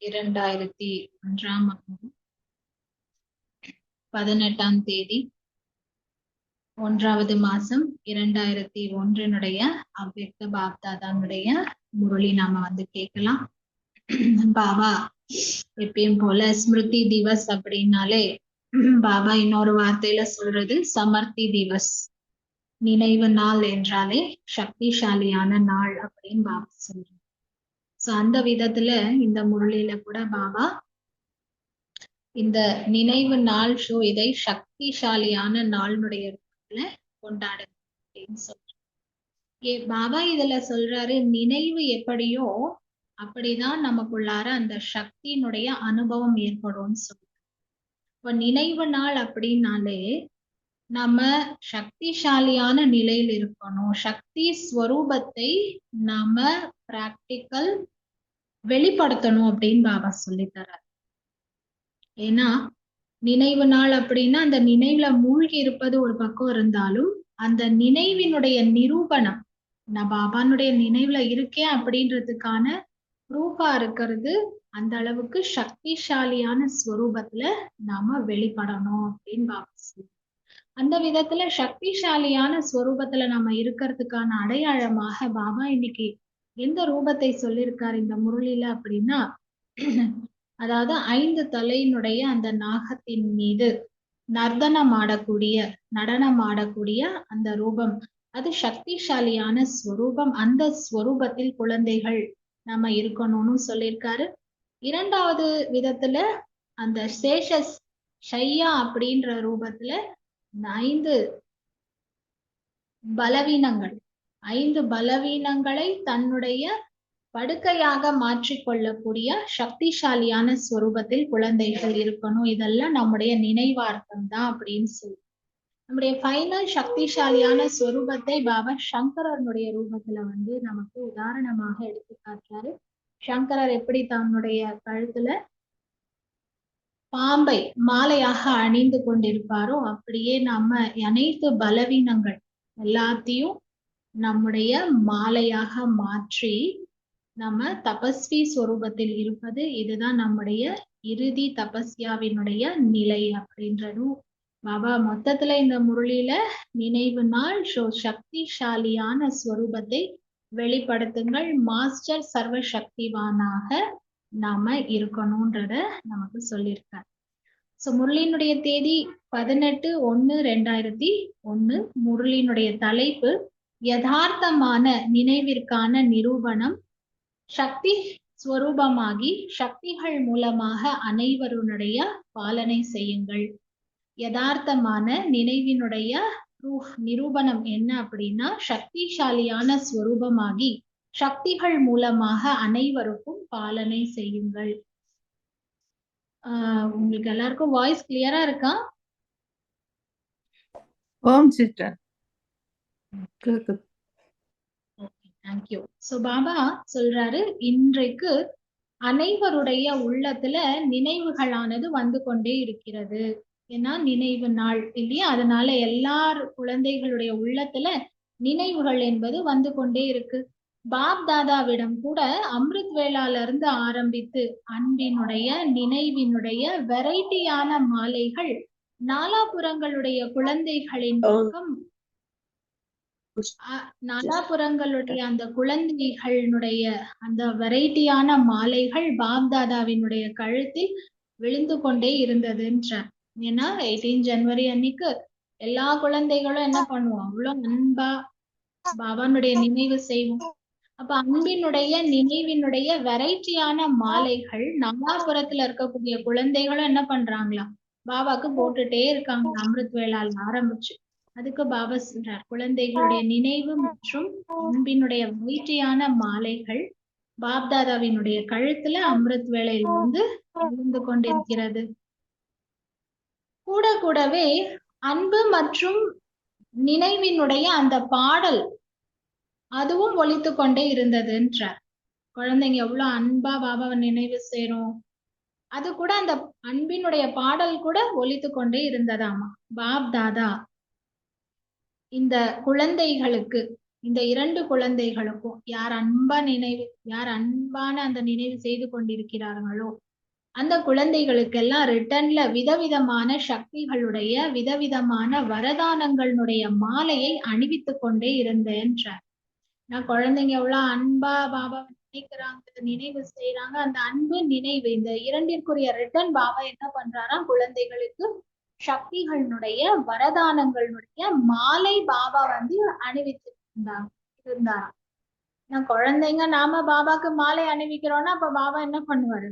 2001 18ஆம் தேதி 1வது மாசம் 2001 அவ்வக்த பாப்தாதானுடைய முரளி நாம கேட்கலாம். பாபா எப்பயும் போல ஸ்மிருதி திவஸ் அப்படின்னாலே பாபா இன்னொரு வார்த்தையில சொல்றது சமர்த்தி திவஸ், நினைவு நாள் என்றாலே சக்திசாலியான நாள் அப்படின்னு பாபா சொல்றாங்க. சோ அந்த விதத்துல இந்த முரளியில கூட பாபா இந்த நினைவு நாள் இதை சக்திசாலியான நாளுடைய ரூபத்துல கொண்டாடுங்க அப்படின்னு சொல்றாரு. பாபா இதுல சொல்றாரு, நினைவு எப்படியோ அப்படிதான் நமக்குள்ளார அந்த சக்தியினுடைய அனுபவம் ஏற்படும்னு சொல்றாரு. இப்ப நினைவு நாள் அப்படின்னாலே நம்ம சக்திசாலியான நிலையில் இருக்கணும். சக்தி ஸ்வரூபத்தை நாம பிராக்டிக்கல் வெளிப்படுத்தணும் அப்படின்னு பாபா சொல்லித்தரார். ஏன்னா நினைவு நாள் அப்படின்னா அந்த நினைவுல மூழ்கி இருப்பது ஒரு பக்கம் இருந்தாலும் அந்த நினைவினுடைய நிரூபணம், நான் பாபானுடைய நினைவுல இருக்கேன் அப்படின்றதுக்கான ப்ரூஃபா இருக்கிறது அந்த அளவுக்கு சக்திசாலியான ஸ்வரூபத்துல நாம வெளிப்படணும் அப்படின்னு பாபா சொல்லுவாங்க. அந்த விதத்துல சக்திசாலியான ஸ்வரூபத்துல நம்ம இருக்கிறதுக்கான அடையாளமாக பாபா இன்னைக்கு எந்த ரூபத்தை சொல்லியிருக்காரு இந்த முரளியில அப்படின்னா, அதாவது 5 தலையினுடைய அந்த நாகத்தின் மீது நடனம் ஆடக்கூடிய அந்த ரூபம், அது சக்திசாலியான ஸ்வரூபம். அந்த ஸ்வரூபத்தில் குழந்தைகள் நம்ம இருக்கணும்னு சொல்லியிருக்காரு. 2வது விதத்துல அந்த சேஷஸ் ஷையா அப்படின்ற ரூபத்துல 5 பலவீனங்களை தன்னுடைய படுக்கையாக மாற்றிக்கொள்ளக்கூடிய சக்திசாலியான ஸ்வரூபத்தில் குழந்தைகள் இருக்கணும். இதெல்லாம் நம்முடைய நினைவார்த்தம் தான் அப்படின்னு சொல்லி நம்முடைய ஃபைனல் சக்திசாலியான ஸ்வரூபத்தை பாபா சங்கரனுடைய ரூபத்துல நமக்கு உதாரணமாக எடுத்து காட்டுறாரு. சங்கரர் எப்படி தன்னுடைய கழுத்துல பாம்பை மாலையாக அணிந்து கொண்டிருப்பாரோ அப்படியே நம்ம அனைத்து பலவீனங்கள் எல்லாத்தையும் நம்முடைய மாலையாக மாற்றி நம்ம தபஸ்வி ஸ்வரூபத்தில் இருப்பது, இதுதான் நம்முடைய இறுதி தபஸ்யாவினுடைய நிலை அப்படின்றதும் பாபா மொத்தத்துல இந்த முரளியில நினைவு நாள் சக்திசாலியான ஸ்வரூபத்தை வெளிப்படுத்துங்கள், மாஸ்டர் சர்வ சக்திவானாக நாம இருக்கணும்ன்றத நமக்கு சொல்லியிருக்கார். சோ முரளியினுடைய தேதி 18/1/2001. முரளியினுடைய தலைப்பு யதார்த்தமான நினைவிற்கான நிரூபணம், சக்தி ஸ்வரூபமாகி சக்திகள் மூலமாக அனைவருடைய பாலனை செய்யுங்கள். யதார்த்தமான நினைவினுடைய நிரூபணம் என்ன அப்படின்னா, சக்திசாலியான ஸ்வரூபமாகி சக்திகள் மூலமாக அனைவருக்கும் பாலனை செய்யுங்கள். உங்களுக்கு எல்லாருக்கும் வாய்ஸ் கிளியரா இருக்கா? ஓம் சிஸ்டர். தேங்க்யூ. சோ பாபா சொல்றாரு, இன்றைக்கு அனைவருடைய உள்ளத்துல நினைவுகளானது வந்து கொண்டே இருக்கிறது. ஏன்னா நினைவு நாள் இல்லையா, அதனால எல்லார் குழந்தைகளுடைய உள்ளத்துல நினைவுகள் என்பது வந்து கொண்டே இருக்கு. பாப் தாதாவிடம் கூட அமிர்த் வேளால இருந்து ஆரம்பித்து அன்பினுடைய நினைவினுடைய வெரைட்டியான மாலைகள் நாலாபுரங்களுடைய குழந்தைகளின் பக்கம், நாலாபுரங்களுடைய அந்த குழந்தைகளுடைய அந்த வெரைட்டியான மாலைகள் பாப்தாதாவினுடைய கழுத்தில் விழுந்து கொண்டே இருந்ததுன்ற. ஏன்னா 18 ஜனவரி அன்னைக்கு எல்லா குழந்தைகளும் என்ன பண்ணுவோம், அவ்வளவு அன்பா பாபானுடைய நினைவு செய்வோம். அப்ப அன்பினுடைய நினைவினுடைய வெரைட்டியான மாலைகள் நாலாபுரத்துல இருக்கக்கூடிய குழந்தைகளும் என்ன பண்றாங்களாம், பாபாக்கு போட்டுட்டே இருக்காங்க அமிர்த் வேளால ஆரம்பிச்சு. அதுக்கு பாபா சொல்றார், குழந்தைகளுடைய நினைவு மற்றும் அன்பினுடைய வெரைட்டியான மாலைகள் பாப்தாதாவினுடைய கழுத்துல அமிர்த் வேளையில விழுந்து கொண்டிருக்கிறது. கூடவே அன்பு மற்றும் நினைவினுடைய அந்த பாடல் அதுவும் ஒலித்து கொண்டே இருந்ததுன்றார். குழந்தைங்க எவ்வளவு அன்பா பாபாவை நினைவு செய்றோம், அது கூட அந்த அன்பினுடைய பாடல் கூட ஒலித்து கொண்டே இருந்ததாமா. பாப் தாதா இந்த குழந்தைகளுக்கு இந்த 2 குழந்தைகளுக்கும் யார் அன்பான அந்த நினைவு செய்து கொண்டிருக்கிறார்களோ அந்த குழந்தைகளுக்கெல்லாம் ரிட்டர்ன்ல விதவிதமான சக்திகளுடைய விதவிதமான வரதானங்களுடைய மாலையை அணிவித்து கொண்டே இருந்தேன்றார். நான் குழந்தைங்க எவ்வளவு அன்பா பாபா நினைக்கிறாங்க, நினைவு செய்யறாங்க. அந்த அன்பு நினைவு இந்த இரண்டிற்குரிய ரிட்டர்ன் பாபா என்ன பண்றாராம், குழந்தைகளுக்கு சக்திகளுடைய வரதானங்களுடைய மாலை பாபா அணிவித்து இருந்தாராம். நான் குழந்தைங்க நாம பாபாக்கு மாலை அணிவிக்கிறோம்னா அப்ப பாபா என்ன பண்ணுவாரு,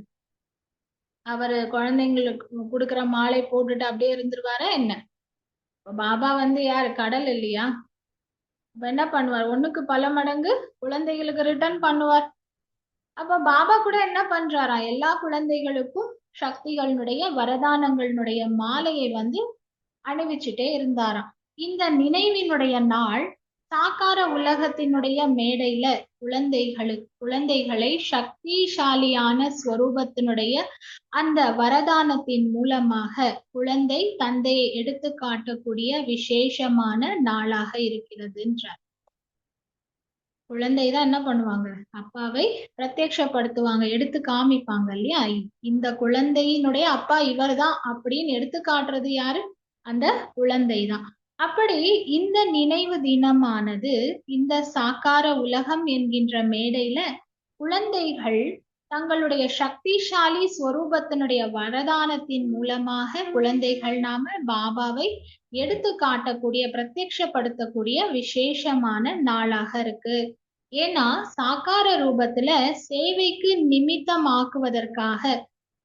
அவரு குழந்தைங்களுக்கு கொடுக்குற மாலை போட்டுட்டு அப்படியே இருந்துருவாரா என்ன? பாபா யாரு, கடல் இல்லையா? அப்ப என்ன பண்ணுவார், ஒண்ணுக்கு பல மடங்கு குழந்தைகளுக்கு ரிட்டர்ன் பண்ணுவார். அப்ப பாபா கூட என்ன பண்றாரா, எல்லா குழந்தைகளுக்கும் சக்திகளுடைய வரதானங்களுடைய மாலையை அணிவிச்சுட்டே இருந்தாராம். இந்த நினைவினுடைய நாள் சாக்கார உலகத்தினுடைய மேடையில குழந்தைகளை சக்திசாலியான ஸ்வரூபத்தினுடைய அந்த வரதானத்தின் மூலமாக குழந்தை தந்தையை எடுத்து காட்டக்கூடிய விசேஷமான நாளாக இருக்கிறதுன்றார். குழந்தைதான் என்ன பண்ணுவாங்க, அப்பாவை பிரத்யட்சப்படுத்துவாங்க, எடுத்து காமிப்பாங்க இல்லையா? இந்த குழந்தையினுடைய அப்பா இவர்தான் அப்படின்னு எடுத்து காட்டுறது யாரு, அந்த குழந்தைதான். அப்படி இந்த நினைவு தினமானது இந்த சாக்கார உலகம் என்கின்ற மேடையில குழந்தைகள் தங்களுடைய சக்திசாலி ஸ்வரூபத்தினுடைய வரதானத்தின் மூலமாக குழந்தைகள் நாம பாபாவை எடுத்து காட்டக்கூடிய பிரத்யட்சப்படுத்தக்கூடிய விசேஷமான நாளாக இருக்கு. ஏன்னா சாக்கார ரூபத்துல சேவைக்கு நிமித்தமாக்குவதற்காக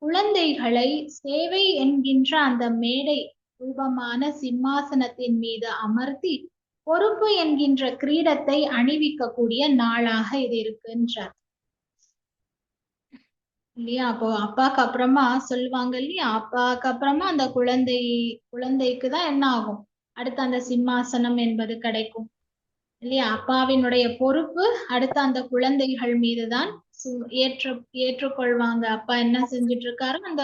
குழந்தைகளை சேவை என்கின்ற அந்த மேடை ரூபமான சிம்மாசனத்தின் மீது அமர்த்தி பொறுப்பு என்கின்ற கிரீடத்தை அணிவிக்கக்கூடிய நாளாக இது இருக்குன்றார் இல்லையா? அப்போ அப்பாக்கு அப்புறமா சொல்லுவாங்க இல்லையா, அப்பாக்கு அப்புறமா அந்த குழந்தைக்குதான் என்ன ஆகும், அடுத்து அந்த சிம்மாசனம் என்பது கிடைக்கும் இல்லையா? அப்பாவினுடைய பொறுப்பு அடுத்து அந்த குழந்தைகள் மீதுதான் ஏற்றுக்கொள்வாங்க. அப்பா என்ன செஞ்சுட்டு இருக்காரோ, அந்த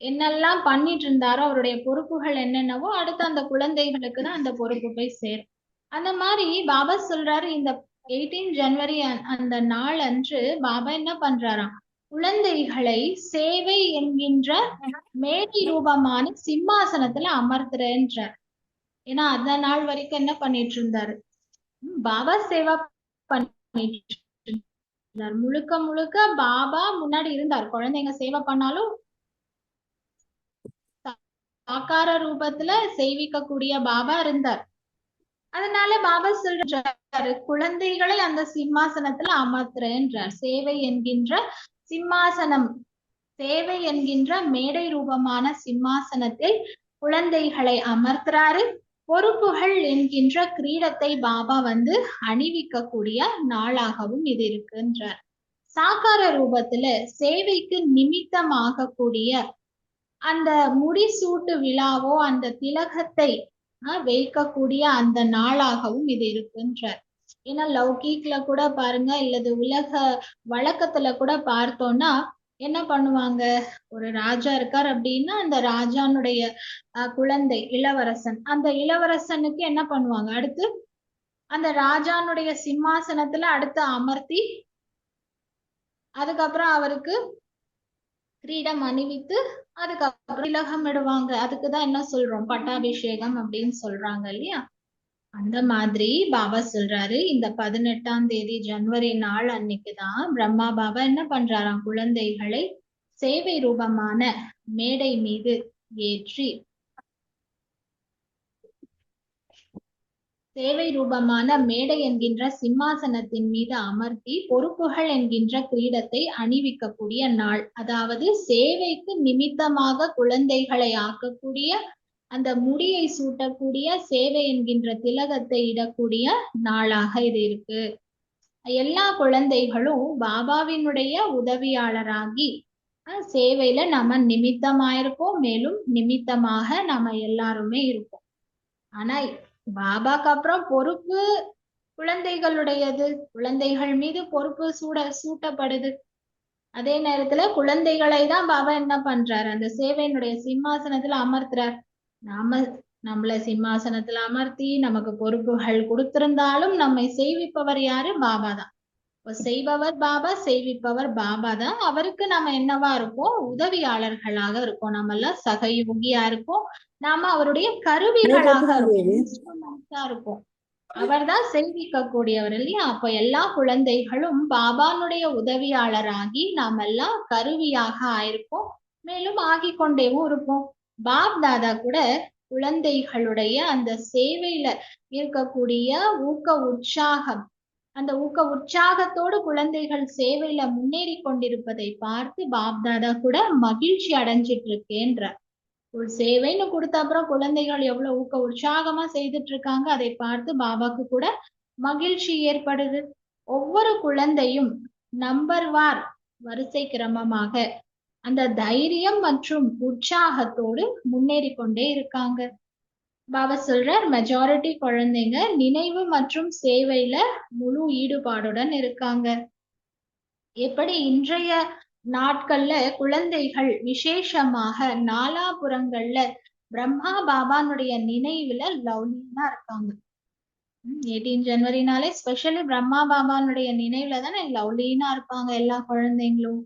என்னெல்லாம் பண்ணிட்டு இருந்தாரோ, அவருடைய பொறுப்புகள் என்னென்னவோ அடுத்து அந்த குழந்தைகளுக்கு தான் அந்த பொறுப்பு போய் சேரும். அந்த மாதிரி பாபா சொல்றாரு, இந்த 18 ஜனவரி அந்த நாள் அன்று பாபா என்ன பண்றாராம், குழந்தைகளை சேவை என்கின்ற மேடை ரூபமான சிம்மாசனத்துல அமர்த்துறேன்றார். ஏன்னா அந்த நாள் வரைக்கும் என்ன பண்ணிட்டு இருந்தாரு, பாபா சேவா பண்ணிட்டு இருந்தார். முழுக்க முழுக்க பாபா முன்னாடி இருந்தார். குழந்தைங்க சேவை பண்ணாலும் சாக்கார ரூபத்துல செய்விக்கக்கூடிய பாபா இருந்தார். அதனால பாபா சொல்றாரு, குழந்தைகளை அந்த சிம்மாசனத்துல அமர்த்துறேன்றார். சேவை என்கின்ற சிம்மாசனம், சேவை என்கின்ற மேடை ரூபமான சிம்மாசனத்தில் குழந்தைகளை அமர்த்துறாரு. பொறுப்புகள் என்கின்ற கிரீடத்தை பாபா அணிவிக்கக்கூடிய நாளாகவும் இது இருக்குன்றார். சாக்கார ரூபத்துல சேவைக்கு நிமித்தமாகக்கூடிய அந்த முடிசூட்டு விழாவோ அந்த திலகத்தை வைக்கக்கூடிய அந்த நாளாகவும் இது இருக்குன்றார். ஏன்னா லௌகீக்ல கூட பாருங்க, இல்லது உலக வழக்கத்துல கூட பார்த்தோம்னா என்ன பண்ணுவாங்க, ஒரு ராஜா இருக்கார் அப்படின்னா அந்த ராஜானுடைய குழந்தை இளவரசன், அந்த இளவரசனுக்கு என்ன பண்ணுவாங்க, அடுத்து அந்த ராஜானுடைய சிம்மாசனத்துல அடுத்து அமர்த்தி அதுக்கப்புறம் அவருக்கு கிரீடம் அணிவித்து அதுக்கப்புறம் திலகம் இடுவாங்க. அதுக்குதான் என்ன சொல்றோம், பட்டாபிஷேகம் அப்படின்னு சொல்றாங்க இல்லையா? அந்த மாதிரி பாபா சொல்றாரு, இந்த 18ஆம் தேதி ஜனவரி நாள் அன்னைக்குதான் பிரம்மா பாபா என்ன பண்றாராம், குழந்தைகளை சேவை ரூபமான மேடை மீது ஏற்றி சேவை ரூபமான மேடை என்கின்ற சிம்மாசனத்தின் மீது அமர்த்தி பொறுப்புகள் என்கின்ற கிரீடத்தை அணிவிக்கக்கூடிய நாள். அதாவது சேவைக்கு நிமித்தமாக குழந்தைகளை ஆக்கக்கூடிய அந்த முடியை சூட்டக்கூடிய சேவை என்கின்ற திலகத்தை இடக்கூடிய நாளாக இது இருக்கு. எல்லா குழந்தைகளும் பாபாவினுடைய உதவியாளராகி சேவையில நம்ம நிமித்தமாயிருக்கோம், மேலும் நிமித்தமாக நம்ம எல்லாருமே இருப்போம். ஆனா பாபாக்கு அப்புறம் பொறுப்பு குழந்தைகளுடையது, குழந்தைகள் மீது பொறுப்பு சூட்டப்படுது. அதே நேரத்துல குழந்தைகளை தான் பாபா என்ன பண்றாரு, அந்த சேவையினுடைய சிம்மாசனத்துல அமர்த்துறார். நம்மள சிம்மாசனத்துல அமர்த்தி நமக்கு பொறுப்புகள் கொடுத்திருந்தாலும் நம்மை செய்விப்பவர் யாரு? பாபா தான். செய்பவர் பாபா, செய்விப்பவர் பாபா தான். அவருக்கு நாம என்னவா இருக்கோம்? உதவியாளர்களாக இருக்கோம். நம்ம எல்லாம் சகயோகியா இருக்கோம். நாம அவருடைய கருவிகளாக இருக்கோம், இன்ஸ்ட்ருமெண்ட்ஸா இருக்கோம். அவர்தான் செய்விக்க கூடியவர் இல்லையா? அப்ப எல்லா குழந்தைகளும் பாபானுடைய உதவியாளராகி நாம் எல்லாம் கருவியாக ஆயிருப்போம். மேலும் ஆகிக்கொண்டேவும் இருப்போம். பாப் தாதா கூட குழந்தைகளுடைய அந்த சேவையில இருக்கக்கூடிய ஊக்க உற்சாகம், அந்த ஊக்க உற்சாகத்தோடு குழந்தைகள் சேவையில முன்னேறி கொண்டிருப்பதை பார்த்து பாப் தாதா கூட மகிழ்ச்சி அடைஞ்சிட்டு இருக்கேன்ற. ஒரு சேவைன்னு கொடுத்த அப்புறம் குழந்தைகள் எவ்வளவு ஊக்க உற்சாகமா செய்துட்டு இருக்காங்க, அதை பார்த்து பாபாக்கு கூட மகிழ்ச்சி ஏற்படுது. ஒவ்வொரு குழந்தையும் நம்பர்வார் வரிசை கிரமமாக அந்த தைரியம் மற்றும் உற்சாகத்தோடு முன்னேறி கொண்டே இருக்காங்க. பாபா சொல்றார், மெஜாரிட்டி குழந்தைங்க நினைவு மற்றும் சேவையில முழு ஈடுபாடுடன் இருக்காங்க. எப்படி இன்றைய நாட்கள்ல குழந்தைகள் விசேஷமாக நாலாபுறங்கள்ல பிரம்மா பாபானுடைய நினைவுல லவ்லியா இருக்காங்க. 18 ஜனவரினாலே ஸ்பெஷலி பிரம்மா பாபானுடைய நினைவுல தானே லவ்லினா இருப்பாங்க எல்லா குழந்தைங்களும்.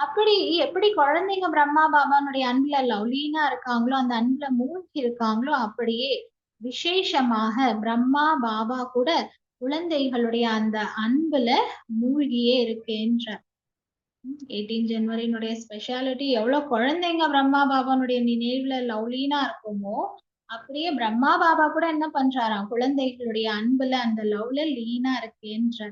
அப்படி எப்படி குழந்தைங்க பிரம்மா பாபானுடைய அன்புல லவ்லினா இருக்காங்களோ, அந்த அன்புல மூழ்கி இருக்காங்களோ, அப்படியே விசேஷமாக பிரம்மா பாபா கூட குழந்தைகளுடைய அந்த அன்புல மூழ்கியே இருக்கேன்ற. 18 ஜனவரினுடைய ஸ்பெஷாலிட்டி எவ்வளவு குழந்தைங்க பிரம்மா பாபானுடைய நினைவுல லவ்லீனா இருக்குமோ, அப்படியே பிரம்மா பாபா கூட என்ன பண்றாராம்? குழந்தைகளுடைய அன்புல அந்த லவ்ல லீனா இருக்கேன்ற.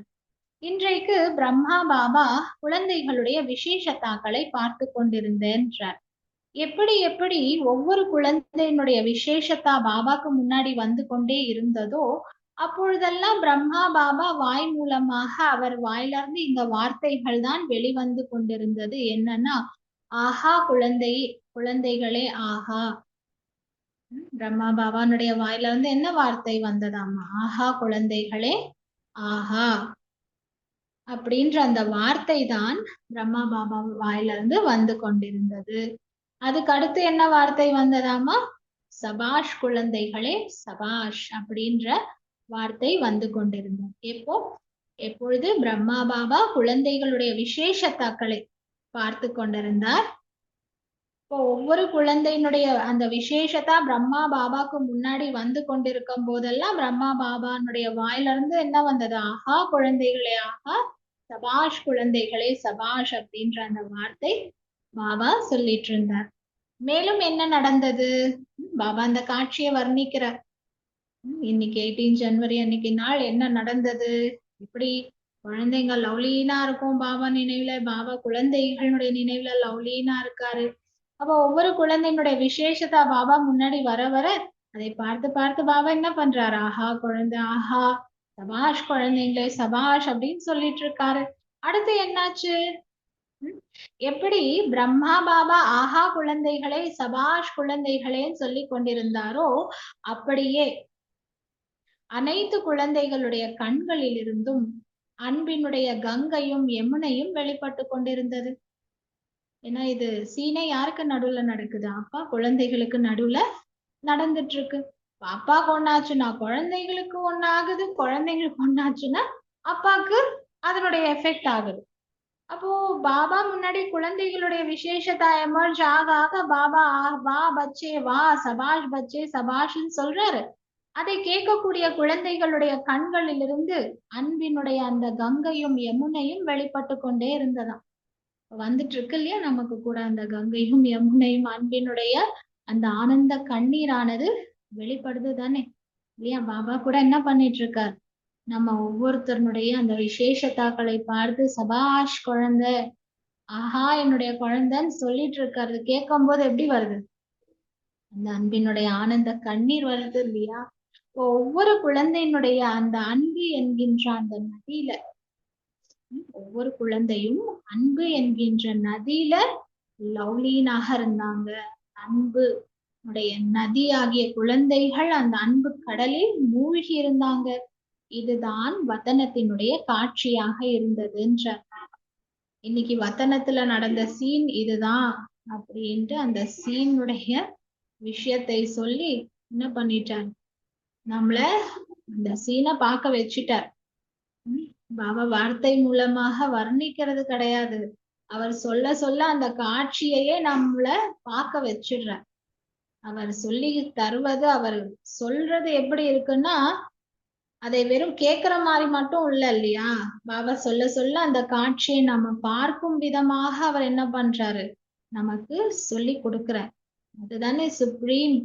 இன்றைக்கு பிரம்மா பாபா குழந்தைகளுடைய விசேஷத்தாக்களை பார்த்து கொண்டிருந்தேன்றார். எப்படி எப்படி ஒவ்வொரு குழந்தையினுடைய விசேஷத்தா பாபாக்கு முன்னாடி வந்து கொண்டே இருந்ததோ, அப்பொழுதெல்லாம் பிரம்மா பாபா வாய் மூலமாக அவர் வாயிலிருந்து இந்த வார்த்தைகள் தான் வெளிவந்து கொண்டிருந்தது. என்னன்னா, ஆஹா குழந்தைகளே ஆஹா. பிரம்மா பாபானுடைய வாயில இருந்து என்ன வார்த்தை வந்ததாமா? ஆஹா குழந்தைகளே ஆஹா அப்படின்ற அந்த வார்த்தை தான் பிரம்மா பாபா வாயில இருந்து வந்து கொண்டிருந்தது. அதுக்கு அடுத்து என்ன வார்த்தை வந்ததாமா? சபாஷ் குழந்தைகளே சபாஷ் அப்படின்ற வார்த்தை வந்து கொண்டிருந்தது. எப்பொழுது பிரம்மா பாபா குழந்தைகளுடைய விசேஷத்தாக்களை பார்த்து கொண்டிருந்தார். இப்போ ஒவ்வொரு குழந்தையினுடைய அந்த விசேஷத்தா பிரம்மா பாபாக்கு முன்னாடி வந்து கொண்டிருக்கும் போதெல்லாம் பிரம்மா பாபானுடைய வாயிலிருந்து என்ன வந்தது? ஆஹா குழந்தைகளே ஆஹா, சபாஷ் குழந்தைகளே சபாஷ் அப்படின்ற அந்த வார்த்தை பாபா சொல்லிட்டு இருந்தார். மேலும் என்ன நடந்தது? பாபா அந்த காட்சியை வர்ணிக்கிறார். இன்னைக்கு 18 ஜனவரி அன்னைக்கு நாள் என்ன நடந்தது? இப்படி குழந்தைங்க லவ்லீனா இருக்கும் பாபா நினைவுல, பாபா குழந்தைகளுடைய நினைவுல லவ்லீனா இருக்காரு. அப்ப ஒவ்வொரு குழந்தையினுடைய விசேஷத்தா பாபா முன்னாடி வர வர அதை பார்த்து பார்த்து பாபா என்ன பண்றாரு? ஆஹா குழந்தை ஆஹா, சபாஷ் குழந்தைங்களே சபாஷ் அப்படின்னு சொல்லிட்டு இருக்காரு. அடுத்து என்னாச்சு? எப்படி பிரம்மா பாபா ஆஹா குழந்தைகளே சபாஷ் குழந்தைகளேன்னு சொல்லி கொண்டிருந்தாரோ, அப்படியே அனைத்து குழந்தைகளுடைய கண்களில் இருந்தும் அன்பினுடைய கங்கையும் யமுனையும் வெளிப்பட்டு கொண்டிருந்தது. ஏன்னா இது சீனை யாருக்கு நடுவுல நடக்குது? அப்பா குழந்தைகளுக்கு நடுவுல நடந்துட்டு இருக்கு. அப்பாவுக்கு ஒண்ணாச்சுன்னா குழந்தைகளுக்கு ஒண்ணாகுது, குழந்தைங்களுக்கு ஒண்ணாச்சுன்னா அப்பாக்கு அதனுடைய எஃபெக்ட் ஆகுது. அப்போ பாபா முன்னாடி குழந்தைகளுடைய விசேஷத்தா எமர்ஜ் ஆக ஆக பாபா வா பச்சே வா, சபாஷ் பச்சே சபாஷ்ன்னு சொல்றாரு. அதை கேட்கக்கூடிய குழந்தைகளுடைய கண்களிலிருந்து அன்பினுடைய அந்த கங்கையும் யமுனையும் வெளிப்பட்டு கொண்டே இருந்ததாம். வந்துட்டு இருக்கு இல்லையா நமக்கு கூட அந்த கங்கையும் யமுனையும் அன்பினுடைய அந்த ஆனந்த கண்ணீரானது வெளிப்படுது தானே இல்லையா? பாபா கூட என்ன பண்ணிட்டு இருக்கார்? நம்ம ஒவ்வொருத்தருடைய அந்த விசேஷத்தாக்களை பார்த்து சபாஷ் குழந்தை, ஆஹா என்னுடைய குழந்தைன்னு சொல்லிட்டு இருக்காரு. கேட்கும் போது எப்படி வருது? அந்த அன்பினுடைய ஆனந்த கண்ணீர் வருது இல்லையா? ஒவ்வொரு குழந்தையினுடைய அந்த அன்பு என்கின்ற அந்த நதியில, ஒவ்வொரு குழந்தையும் அன்பு என்கின்ற நதியில லவ்லீனாக இருந்தாங்க. அன்பு உடைய நதி ஆகிய குழந்தைகள் அந்த அன்பு கடலில் மூழ்கி இருந்தாங்க. இதுதான் வதனத்தினுடைய காட்சியாக இருந்ததுன்ற. இன்னைக்கு வதனத்துல நடந்த சீன் இதுதான் அப்படின்ட்டு அந்த சீனுடைய விஷயத்தை சொல்லி என்ன பண்ணிட்டார்? நம்மள அந்த சீனை பார்க்க வச்சுட்டார். பாபா வார்த்தை மூலமாக வர்ணிக்கிறது கிடையாது. அவர் சொல்ல சொல்ல அந்த காட்சியையே நம்மள பார்க்க வச்சிடுறார். அவர் சொல்லி தருவது, அவர் சொல்றது எப்படி இருக்குன்னா, அதை வெறும் கேட்கிற மாதிரி மட்டும் இல்ல இல்லையா? பாபா சொல்ல சொல்ல அந்த காட்சியை நம்ம பார்க்கும் விதமாக அவர் என்ன பண்றாரு? நமக்கு சொல்லி கொடுக்கிறார். அதுதானே சுப்ரீம்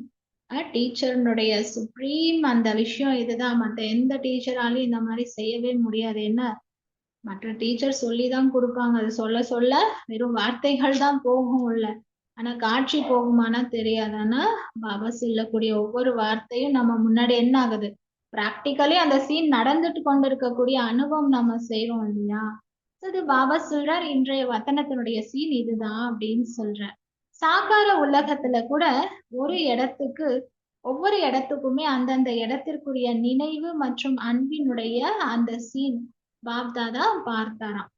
டீச்சர்னுடைய சுப்ரீம் அந்த விஷயம் இதுதான். மற்ற எந்த டீச்சராலையும் இந்த மாதிரி செய்யவே முடியாது. என்ன, மற்ற டீச்சர் சொல்லிதான் கொடுப்பாங்க. அது சொல்ல சொல்ல வெறும் வார்த்தைகள் தான் போகும் உள்ள. ஆனா காட்சி போகுமானா தெரியாது. ஆனா பாபா சொல்லக்கூடிய ஒவ்வொரு வார்த்தையும் நம்ம முன்னாடி என்ன ஆகுது? பிராக்டிக்கலி அந்த சீன் நடந்துட்டு கொண்டு இருக்கக்கூடிய அனுபவம் நம்ம செய்யறோம் இல்லையா? இது பாபா சொல்றார், இன்றைய வத்தனத்தினுடைய சீன் இதுதான் அப்படின்னு சொல்றார். சாகார உலகத்துல கூட ஒரு இடத்துக்கு, ஒவ்வொரு இடத்துக்குமே அந்தந்த இடத்திற்குரிய நினைவு மற்றும் அன்பினுடைய அந்த சீன் பாப்தாதா பார்த்தாராம்.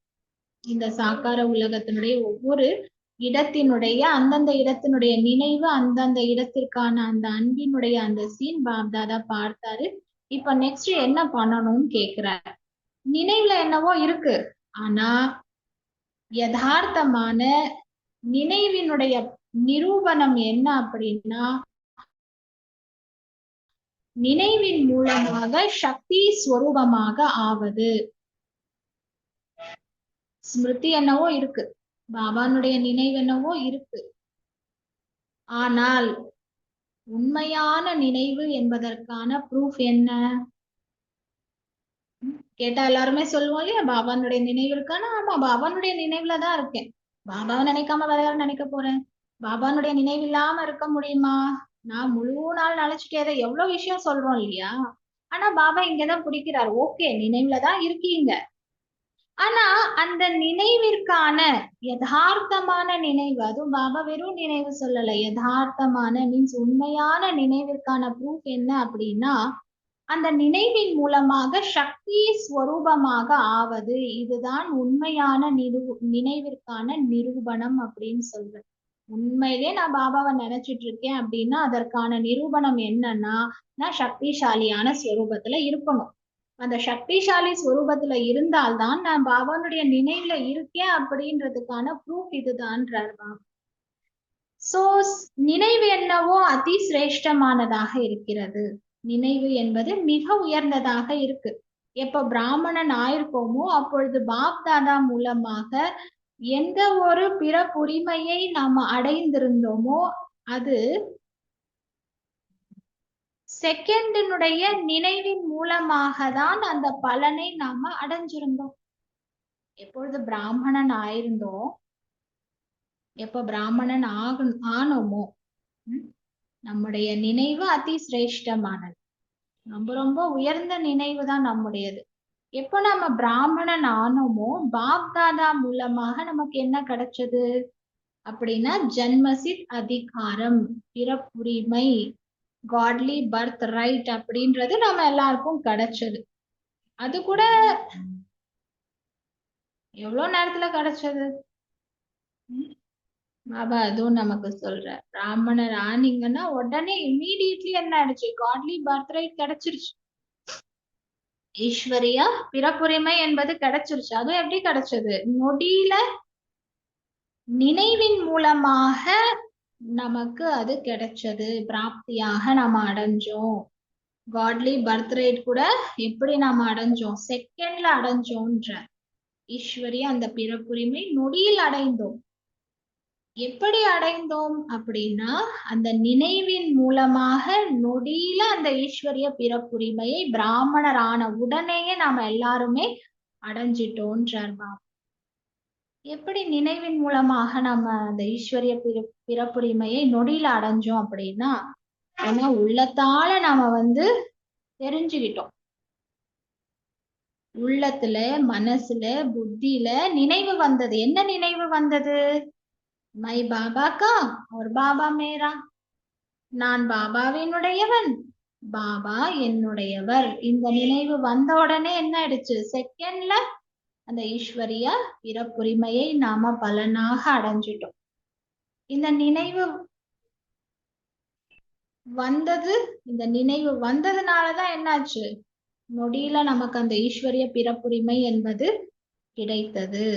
இந்த சாக்கார உலகத்தினுடைய ஒவ்வொரு இடத்தினுடைய அந்தந்த இடத்தினுடைய நினைவு, அந்தந்த இடத்திற்கான அந்த அன்பினுடைய அந்த சீன் பாப்தாதா பார்த்தாரு. இப்ப நெக்ஸ்ட் என்ன பண்ணணும்னு கேக்குறாரு. நினைவுல என்னவோ இருக்கு, ஆனா யதார்த்தமான நினைவினுடைய நிரூபணம் என்ன அப்படின்னா, நினைவின் மூலமாக சக்தி ஸ்வரூபமாக ஆவது. ஸ்மிருதி என்னவோ இருக்கு, பாபானுடைய நினைவு என்னவோ இருக்கு, ஆனால் உண்மையான நினைவு என்பதற்கான ப்ரூஃப் என்ன? கேட்டா எல்லாருமே சொல்லுவோம் இல்லையா, பாபானுடைய நினைவு இருக்கானா? ஆமா, பாபானுடைய நினைவுல தான் இருக்கேன். பாபாவை நினைக்காம வேற யாரும் நினைக்க போறேன்? பாபானுடைய நினைவு இல்லாம இருக்க முடியுமா? நான் முழு நாள் நினைச்சிட்டே எவ்வளவு விஷயம் சொல்றோம் இல்லையா? ஆனா பாபா இங்கதான் பிடிக்கிறார். ஓகே, நினைவுலதான் இருக்கீங்க, ஆனா அந்த நினைவிற்கான யதார்த்தமான நினைவு, அதுவும் பாபா வெறும் நினைவு சொல்லல, யதார்த்தமான மீன்ஸ் உண்மையான நினைவிற்கான ப்ரூஃப் என்ன அப்படின்னா, அந்த நினைவின் மூலமாக சக்தி ஸ்வரூபமாக ஆவது. இதுதான் உண்மையான நினைவிற்கான நிரூபணம் அப்படின்னு சொல்றேன். உண்மையிலே நான் பாபாவை நினைச்சிட்டு இருக்கேன் அப்படின்னா அதற்கான நிரூபணம் என்னன்னா, நான் சக்திசாலியான ஸ்வரூபத்துல இருக்கணும். அந்த சக்திசாலி ஸ்வரூபத்துல இருந்தால்தான் நான் பாபானுடைய நினைவுல இருக்கேன் அப்படின்றதுக்கான ப்ரூஃப் இதுதான்றார் பாபா. சோ நினைவு என்னவோ அதி சிரேஷ்டமானதாக இருக்கிறது. நினைவு என்பது மிக உயர்ந்ததாக இருக்கு. எப்ப பிராமணன் ஆயிருக்கோமோ அப்பொழுது பாப் தாதா மூலமாக எந்த ஒரு பிறப்புரிமையை நாம அடைந்திருந்தோமோ அது செகண்டினுடைய நினைவின் மூலமாக தான் அந்த பலனை நாம அடைஞ்சிருந்தோம். எப்பொழுது பிராமணன் ஆயிருந்தோம், எப்ப பிராமணன் ஆனோமோ நம்முடைய நினைவு அதி சிரேஷ்டமானது, ரொம்ப ரொம்ப உயர்ந்த நினைவு தான் நம்முடையது. எப்போ நம்ம பிராமணன் ஆனோமோ பாப் தாதா மூலமாக நமக்கு என்ன கிடைச்சது அப்படின்னா, ஜன்மசித் அதிகாரம், பிறப்புரிமை, காட்லி பர்த் ரைட் அப்படின்றது நம்ம எல்லாருக்கும் கிடைச்சது. அது கூட எவ்வளவு நேரத்துல கிடைச்சது? பாபா அதுவும் நமக்கு சொல்ற, பிராமணர் ஆனீங்கன்னா உடனே இம்மீடியட்லி என்ன ஆயிடுச்சு? காட்லி பர்த் ரைட் கிடைச்சிருச்சு, ஈஸ்வரியா பிறப்புரிமை என்பது கிடைச்சிருச்சு. அதுவும் எப்படி கிடைச்சது? நொடியில நினைவின் மூலமாக நமக்கு அது கிடைச்சது, பிராப்தியாக நம்ம அடைஞ்சோம். காட்லி பர்த் ரைட் கூட எப்படி நாம அடைஞ்சோம்? செகண்ட்ல அடைஞ்சோன்ற ஈஸ்வரியா அந்த பிறப்புரிமை நொடியில் அடைந்தோம். எப்படி அடைந்தோம் அப்படின்னா, அந்த நினைவின் மூலமாக நொடியில அந்த ஈஸ்வரிய பிறப்புரிமையை பிராமணர் ஆன உடனேயே நாம எல்லாருமே அடைஞ்சிட்டோன்றார் பாபா. எப்படி நினைவின் மூலமாக நம்ம அந்த ஈஸ்வரிய பிறப்புரிமையை நொடியில அடைஞ்சோம் அப்படின்னா, ஏன்னா உள்ளத்தால நாம தெரிஞ்சுக்கிட்டோம். உள்ளத்துல, மனசுல, புத்தியில நினைவு வந்தது. என்ன நினைவு வந்தது? மை பாபா கா और பாபா மேரா, நான் பாபாவினுடையவன், பாபா என்னுடையவர். இந்த நினைவு வந்த உடனே என்ன ஆயிடுச்சு? செகண்ட்ல அந்த ஈஸ்வரிய பிறப்புரிமையை நாம பலனாக அடைஞ்சிட்டோம். இந்த நினைவு வந்தது, இந்த நினைவு வந்ததுனாலதான் என்னாச்சு, நொடியில நமக்கு அந்த ஈஸ்வரிய பிறப்புரிமை என்பது கிடைத்தது.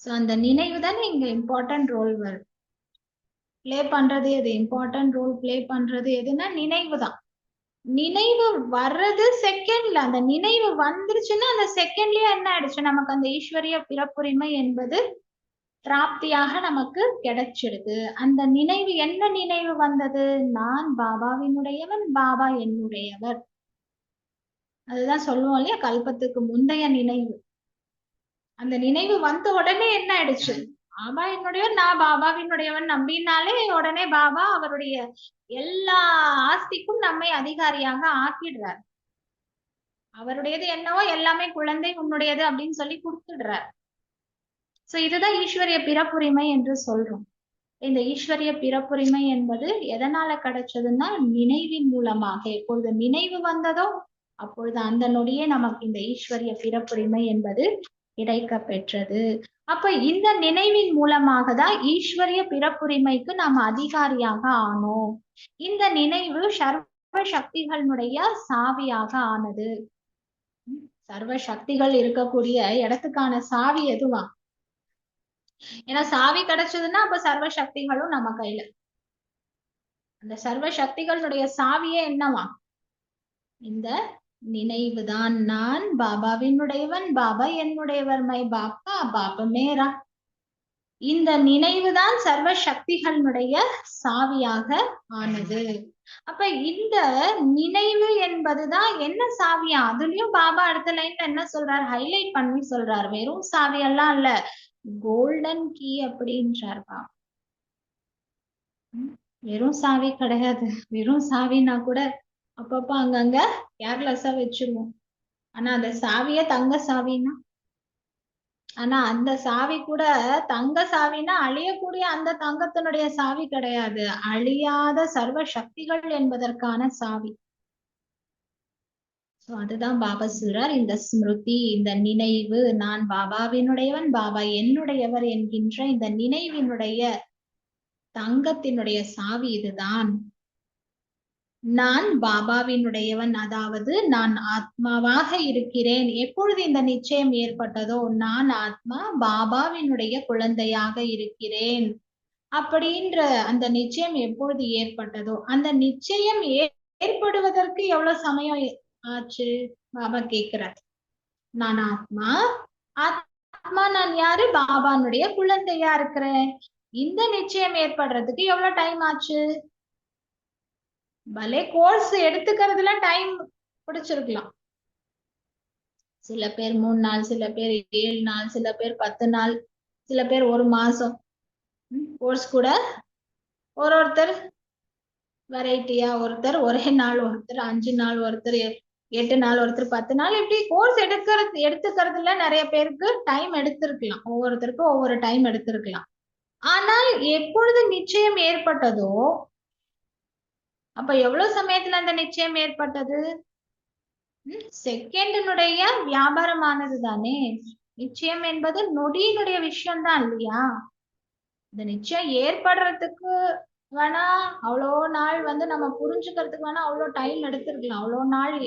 சோ அந்த நினைவு தானே இங்க இம்பார்ட்டன்ட் ரோல் பிளே பண்றது எது, இம்பார்ட்டன்ட் ரோல் பிளே பண்றது எதுன்னா நினைவு தான். நினைவு வர்றது செகண்ட்ல, அந்த நினைவு வந்துருச்சுன்னா அந்த செகண்ட்லயே என்ன ஆயிடுச்சு, நமக்கு அந்த ஈஸ்வரிய பிறப்புரிமை என்பது பிராப்தியாக நமக்கு கிடைச்சிடுது. அந்த நினைவு என்ன நினைவு வந்தது, நான் பாபாவினுடையவன், பாபா என்னுடையவர். அதுதான் சொல்லுவோம் இல்லையா, கல்பத்துக்கு முந்தைய நினைவு. அந்த நினைவு வந்த உடனே என்ன ஆயிடுச்சு, பாபா என்னுடையவன், நான் பாபாவினுடையவன் நம்பினாலே உடனே பாபா அவருடைய எல்லா ஆஸ்திக்கும் நம்மை அதிகாரியாக ஆக்கிடுறார். அவருடையது என்னவோ எல்லாமே குழந்தை உன்னுடையது அப்படின்னு சொல்லி கொடுத்துடுறார். சோ இதுதான் ஈஸ்வரிய பிறப்புரிமை என்று சொல்றோம். இந்த ஈஸ்வரிய பிறப்புரிமை என்பது எதனால கிடைச்சதுன்னா நினைவின் மூலமாக. எப்பொழுது நினைவு வந்ததோ அப்பொழுது அந்த நொடியே நமக்கு இந்த ஈஸ்வரிய பிறப்புரிமை என்பது கிடைக்க பெற்றது. அப்ப இந்த நினைவின் மூலமாக தான் ஈஸ்வரிய பிறப்புரிமைக்கு நாம் அதிகாரியாக ஆனோம். இந்த நினைவு சர்வ சக்திகளுடைய சாவியாக ஆனது. சர்வ சக்திகள் இருக்கக்கூடிய இடத்துக்கான சாவி எதுவா, ஏன்னா சாவி கிடைச்சதுன்னா அப்ப சர்வ சக்திகளும் நம்ம கையில. அந்த சர்வ சக்திகளுடைய சாவியே என்னவா, இந்த நினைவுதான். நான் பாபாவினுடையவன், பாபா என்னுடையவர், மை பாப்பா பாபா மேரா. இந்த நினைவுதான் சர்வ சக்திகளுடைய சாவியாக ஆனது. அப்ப இந்த நினைவு என்பதுதான் என்ன சாவியா, அதுலயும் பாபா அடுத்த லைன்ல என்ன சொல்றாரு, ஹைலைட் பண்ணி சொல்றாரு, வெறும் சாவி எல்லாம் இல்ல, கோல்டன் கீ அப்படின்றார்பா. வெறும் சாவி கிடையாது. வெறும் சாவினா கூட அப்பப்ப அங்கங்க கேர்லெஸ்ஸா வச்சிருவோம். ஆனா அந்த சாவியே தங்க சாவின்னா, ஆனா அந்த சாவி கூட தங்க சாவினா அழியக்கூடிய அந்த தங்கத்தினுடைய சாவி கிடையாது, அழியாத சர்வ சக்திகள் என்பதற்கான சாவி. அதுதான் பாபா சொல்றார், இந்த ஸ்மிருதி, இந்த நினைவு, நான் பாபாவினுடையவன், பாபா என்னுடையவர் என்கின்ற இந்த நினைவினுடைய தங்கத்தினுடைய சாவி இதுதான். நான் பாபாவினுடையவன், அதாவது நான் ஆத்மாவாக இருக்கிறேன். எப்பொழுது இந்த நிச்சயம் ஏற்பட்டதோ, நான் ஆத்மா பாபாவினுடைய குழந்தையாக இருக்கிறேன் அப்படின்ற அந்த நிச்சயம் எப்பொழுது ஏற்பட்டதோ, அந்த நிச்சயம் ஏற்படுவதற்கு எவ்வளவு சமயம் ஆச்சு பாபா கேக்குறார். நான் ஆத்மா, ஆத்மா நான் யாரு, பாபானுடைய குழந்தையா இருக்கிறேன். இந்த நிச்சயம் ஏற்படுறதுக்கு எவ்வளவு டைம் ஆச்சு, பலே கோர்ஸ் எடுத்துக்கிறதுல டைம் பிடிச்சிருக்கலாம். சில பேர் 3 நாள், சில பேர் 7 நாள், சில பேர் 10 நாள், சில பேர் 1 மாசம் கோர்ஸ் கூட. ஒருத்தர் வெரைட்டியா, ஒருத்தர் ஒரே நாள், ஒருத்தர் 5 நாள், ஒருத்தர் 8 நாள், ஒருத்தர் 10 நாள், இப்படி கோர்ஸ் எடுத்துக்கிறதுல நிறைய பேருக்கு டைம் எடுத்திருக்கலாம். ஒவ்வொருத்தருக்கும் ஒவ்வொரு டைம் எடுத்திருக்கலாம். ஆனால் எப்பொழுது நிச்சயம் ஏற்பட்டதோ அப்ப எவ்வளவு சமயத்துல அந்த நிச்சயம் ஏற்பட்டது, செகண்டினுடைய வியாபாரமானது தானே. நிச்சயம் என்பது நொடியினுடைய விஷயம் தான் இல்லையா. இந்த நிச்சயம் ஏற்படுறதுக்கு வேணா அவ்வளோ நாள் நம்ம புரிஞ்சுக்கிறதுக்கு வேணா அவ்வளோ டைம் எடுத்திருக்கலாம், அவ்வளோ நாள்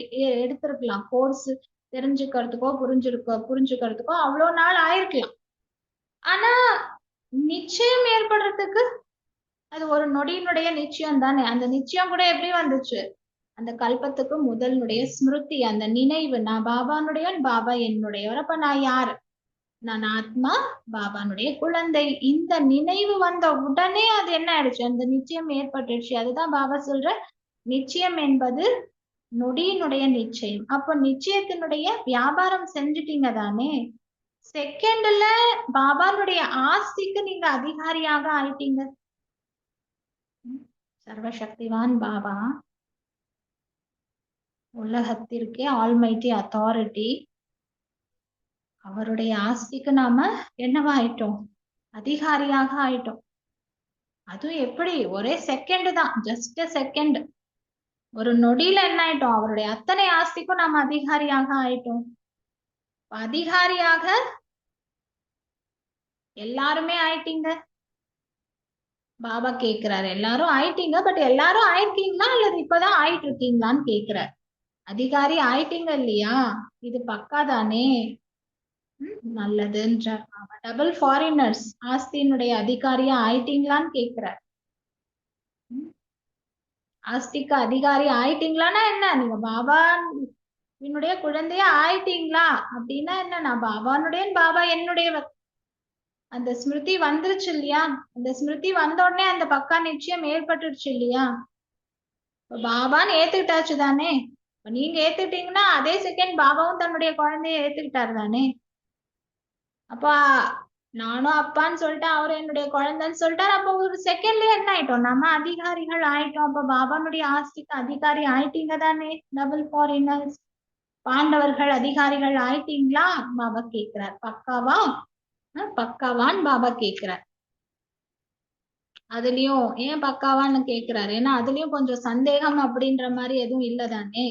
எடுத்திருக்கலாம். கோர்ஸ் தெரிஞ்சுக்கிறதுக்கோ புரிஞ்சுக்கிறதுக்கோ அவ்வளோ நாள் ஆயிருக்கலாம். ஆனா நிச்சயம் ஏற்படுறதுக்கு அது ஒரு நொடியினுடைய நிச்சயம் தானே. அந்த நிச்சயம் கூட எப்படி வந்துச்சு, அந்த கல்பத்துக்கு முதல்னுடைய ஸ்மிருதி, அந்த நினைவு, நான் பாபானுடையவன், பாபா என்னுடையவர். அப்ப நான் யாரு, நான் ஆத்மா, பாபானுடைய குழந்தை. இந்த நினைவு வந்த உடனே அது என்ன ஆயிடுச்சு, அந்த நிச்சயம் ஏற்பட்டுச்சு. அதுதான் பாபா சொல்ற, நிச்சயம் என்பது நொடியினுடைய நிச்சயம். அப்ப நிச்சயத்தினுடைய வியாபாரம் செஞ்சுட்டீங்க தானே. செகண்ட்ல பாபானுடைய ஆஸ்திக்கு நீங்க அதிகாரியாக ஆயிட்டீங்க. சர்வசக்திவான் பாபா, உலகத்திற்கே ஆல்மைட்டி அத்தாரிட்டி, அவருடைய ஆஸ்திக்கு நாம என்னவா ஆயிட்டோம், அதிகாரியாக ஆயிட்டோம். அதுவும் எப்படி, ஒரே செகண்ட் தான், ஜஸ்ட் செகண்ட், ஒரு நொடியில என்ன ஆயிட்டோம், அவருடைய அத்தனை ஆஸ்திக்கும் நாம அதிகாரியாக ஆயிட்டோம். அதிகாரியாக எல்லாருமே ஆயிட்டீங்க. பாபா கேக்குறாரு, எல்லாரும் ஆயிட்டீங்க, பட் எல்லாரும் ஆயிருக்கீங்களா அல்லது இப்பதான் ஆயிட்டு இருக்கீங்களான்னு கேக்குறாரு. அதிகாரி ஆயிட்டீங்க இல்லையா, இது பக்கா தானே, நல்லதுன்றார். டபுள் ஃபாரினர்ஸ், ஆஸ்தியினுடைய அதிகாரியா ஆயிட்டீங்களான்னு கேக்குறார். ஆஸ்திக்கு அதிகாரி ஆயிட்டீங்களான்னா என்ன, நீங்க பாபா என்னுடைய குழந்தையா ஆயிட்டீங்களா அப்படின்னா என்ன, நான் பாபானுடைய, பாபா என்னுடைய, அந்த ஸ்மிருதி வந்துருச்சு இல்லையா, அந்த ஸ்மிருதி வந்த உடனே அந்த பக்கா நிச்சயம் ஏற்பட்டுருச்சு இல்லையா, பாபான்னு ஏத்துக்கிட்டாச்சு தானே. நீங்க ஏத்துக்கிட்டீங்கன்னா அதே செகண்ட் பாபாவும் தன்னுடைய குழந்தைய ஏத்துக்கிட்டாரு தானே. அப்ப நானும் அப்பான்னு சொல்லிட்டேன், அவரு என்னுடைய குழந்தைன்னு சொல்லிட்டாரு. அப்ப ஒரு செகண்ட்லயே என்ன ஆயிட்டோம், நம்ம அதிகாரிகள் ஆயிட்டோம். அப்ப பாபானுடைய ஆஸ்திக்கு அதிகாரி ஆயிட்டீங்க தானே. டபுள் ஃபாரினர்ஸ், பாண்டவர்கள் அதிகாரிகள் ஆயிட்டீங்களா பாபா கேக்குறார். பக்காவா, பக்காவான்னு பாபா கேக்குறார். அதுலயும் ஏன் பக்காவான்னு கேக்குறாரு, ஏன்னா அதுலயும் கொஞ்சம் சந்தேகம் அப்படின்ற மாதிரி எதுவும் இல்லதானே.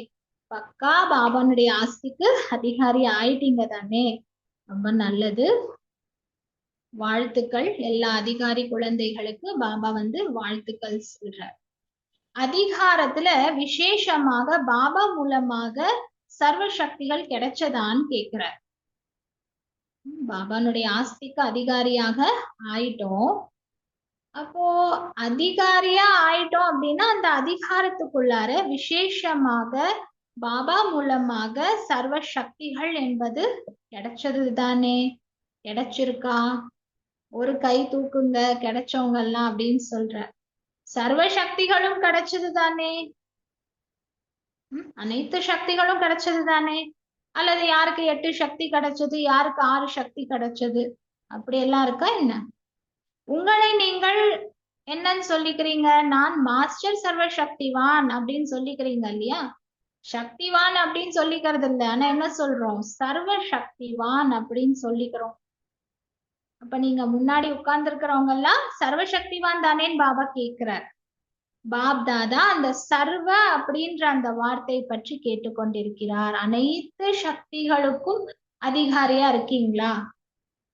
பக்கா பாபானுடைய ஆஸ்திக்கு அதிகாரி ஆயிட்டீங்க தானே, ரொம்ப நல்லது, வாழ்த்துக்கள். எல்லா அதிகாரி குழந்தைகளுக்கு பாபா வாழ்த்துக்கள் சொல்றார். அதிகாரத்துல விசேஷமாக பாபா மூலமாக சர்வ சக்திகள் கிடைச்சதான்னு கேக்குறார். பாபானுடைய ஆஸ்திக்கு அதிகாரியாக ஆயிட்டோம். அப்போ அதிகாரியா ஆயிட்டோம் அப்படின்னா அந்த அதிகாரத்துக்குள்ளார விசேஷமாக பாபா மூலமாக சர்வ சக்திகள் என்பது கிடைச்சது தானே. கிடைச்சிருக்கா, ஒரு கை தூக்குங்க கிடைச்சவங்க எல்லாம் அப்படின்னு சொல்ற. சர்வ சக்திகளும் கிடைச்சது தானே, அனைத்து சக்திகளும் கிடைச்சது தானே. அல்லது யாருக்கு 8 சக்தி கிடைச்சது, யாருக்கு 6 சக்தி கிடைச்சது, அப்படி எல்லாம் இருக்கா என்ன. உங்களை நீங்கள் என்னன்னு சொல்லிக்கிறீங்க, நான் மாஸ்டர் சர்வ சக்திவான் அப்படின்னு சொல்லிக்கிறீங்க இல்லையா. சக்திவான் அப்படின்னு சொல்லிக்கிறது இல்லை, ஆனா என்ன சொல்றோம், சர்வ சக்திவான் அப்படின்னு சொல்லிக்கிறோம். அப்ப நீங்க முன்னாடி உட்கார்ந்து இருக்கிறவங்க எல்லாம் சர்வ சக்திவான் தானேன்னு பாபா கேட்கிறார். பாப் தாதா அந்த சர்வ அப்படின்ற அந்த வார்த்தை பற்றி கேட்டுக்கொண்டிருக்கிறார். அனைத்து சக்திகளுக்கும் அதிகாரியா இருக்கீங்களா,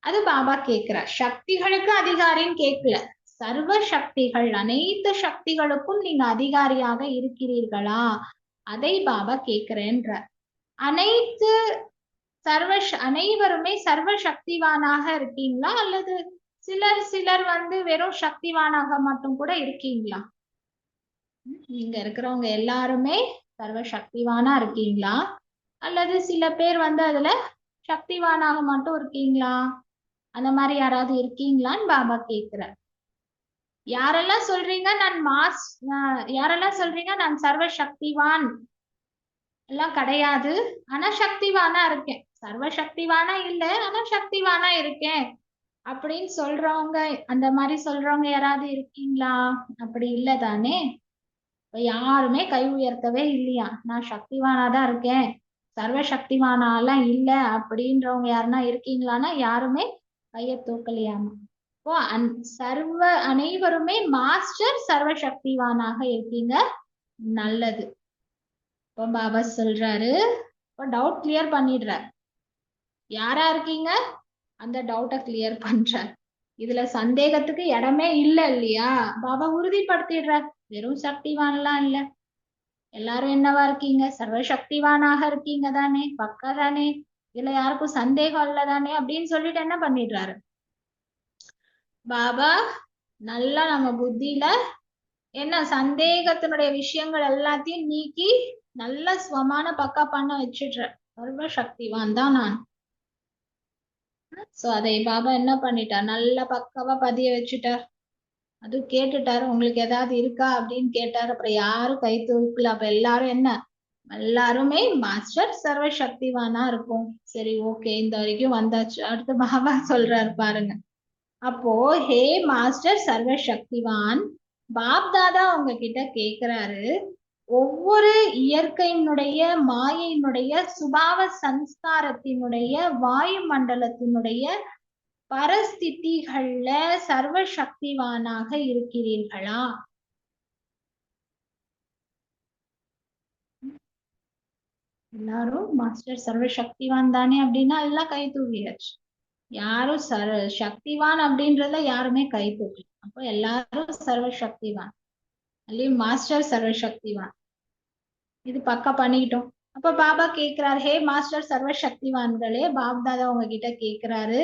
அது பாபா கேட்கிறார். சக்திகளுக்கு அதிகாரின்னு கேட்கல, சர்வ சக்திகள் அனைத்து சக்திகளுக்கும் நீங்க அதிகாரியாக இருக்கிறீர்களா, அதை பாபா கேட்கிறேன்ற. அனைத்து அனைவருமே சர்வ சக்திவானாக இருக்கீங்களா, அல்லது சிலர் வெறும் சக்திவானாக மட்டும் கூட இருக்கீங்களா. நீங்க இருக்கிறவங்க எல்லாருமே சர்வ சக்திவானா இருக்கீங்களா, அல்லது சில பேர் அதுல சக்திவானாக மட்டும் இருக்கீங்களா, அந்த மாதிரி யாராவது இருக்கீங்களான்னு பாபா கேக்குறார். யாரெல்லாம் சொல்றீங்க யாரெல்லாம் சொல்றீங்க நான் சர்வ சக்திவான் எல்லாம் கிடையாது, ஆனா சக்திவானா இருக்கேன், சர்வ சக்திவானா இல்ல ஆனா சக்திவானா இருக்கேன் அப்படின்னு சொல்றவங்க, அந்த மாதிரி சொல்றவங்க யாராவது இருக்கீங்களா, அப்படி இல்ல தானே. யாருமே கை உயர்த்தவே இல்லையா, நான் சக்திவானாதான் இருக்கேன், சர்வ சக்திவானாலாம் இல்ல அப்படின்றவங்க யாருன்னா இருக்கீங்களான்னா யாருமே கைய தூக்கலையாமா. இப்போ சர்வ அனைவருமே மாஸ்டர் சர்வ சக்திவானாக இருக்கீங்க, நல்லது. இப்போ பாபா சொல்றாரு, இப்போ டவுட் கிளியர் பண்ணிடுறார். யாரா இருக்கீங்க அந்த டவுட்டை கிளியர் பண்றார். இதுல சந்தேகத்துக்கு இடமே இல்ல இல்லையா, பாபா உறுதிப்படுத்திடுறார். வெறும் சக்திவான்லாம் இல்ல, எல்லாரும் என்னவா இருக்கீங்க, சர்வ சக்திவானாக இருக்கீங்க தானே, பக்கா தானே, இதுல யாருக்கும் சந்தேகம் இல்ல தானே அப்படின்னு சொல்லிட்டு என்ன பண்ணிடுறாரு பாபா. நல்லா நம்ம புத்தியில என்ன சந்தேகத்தினுடைய விஷயங்கள் எல்லாத்தையும் நீக்கி நல்ல ஸ்வமான பக்கா பண்ண வச்சிடுற. சர்வ சக்திவான் தான் நான். சோ அதை பாபா என்ன பண்ணிட்டார், நல்ல பக்காவா பதிய வச்சுட்டார். அது கேட்டுட்டாரு, உங்களுக்கு ஏதாவது இருக்கா அப்படின்னு கேட்டார். அப்புறம் யாரும் கை தூக்கல. அப்ப எல்லாரும் என்ன, எல்லாருமே மாஸ்டர் சர்வ சக்திவானா இருக்கும். சரி ஓகே, இந்த வரைக்கும் வந்தாச்சு. அடுத்து பாபா சொல்றாரு பாருங்க. அப்போ ஹே மாஸ்டர் சர்வ சக்திவான், பாப் தாதா உங்ககிட்ட கேக்குறாரு, ஒவ்வொரு இயற்கையினுடைய மாயையினுடைய சுபாவ சம்ஸ்காரத்தினுடைய வாயு மண்டலத்தினுடைய பரஸ்திதிகள்ல சர்வ சக்திவானாக இருக்கிறீர்களா. எல்லாரும் மாஸ்டர் சர்வ சக்திவான் தானே அப்படின்னா எல்லாம் கை தூக்கியாச்சு. யாரும் சக்திவான் அப்படின்றத யாருமே கை தூக்கல. அப்போ எல்லாரும் சர்வசக்திவான், அதுலயும் மாஸ்டர் சர்வசக்திவான். இது பக்கா பண்ணிக்கிட்டோம். அப்ப பாபா கேக்குறாரு, ஹே மாஸ்டர் சர்வசக்திவான்களே, பாப்தாதா உங்ககிட்ட கேக்குறாரு,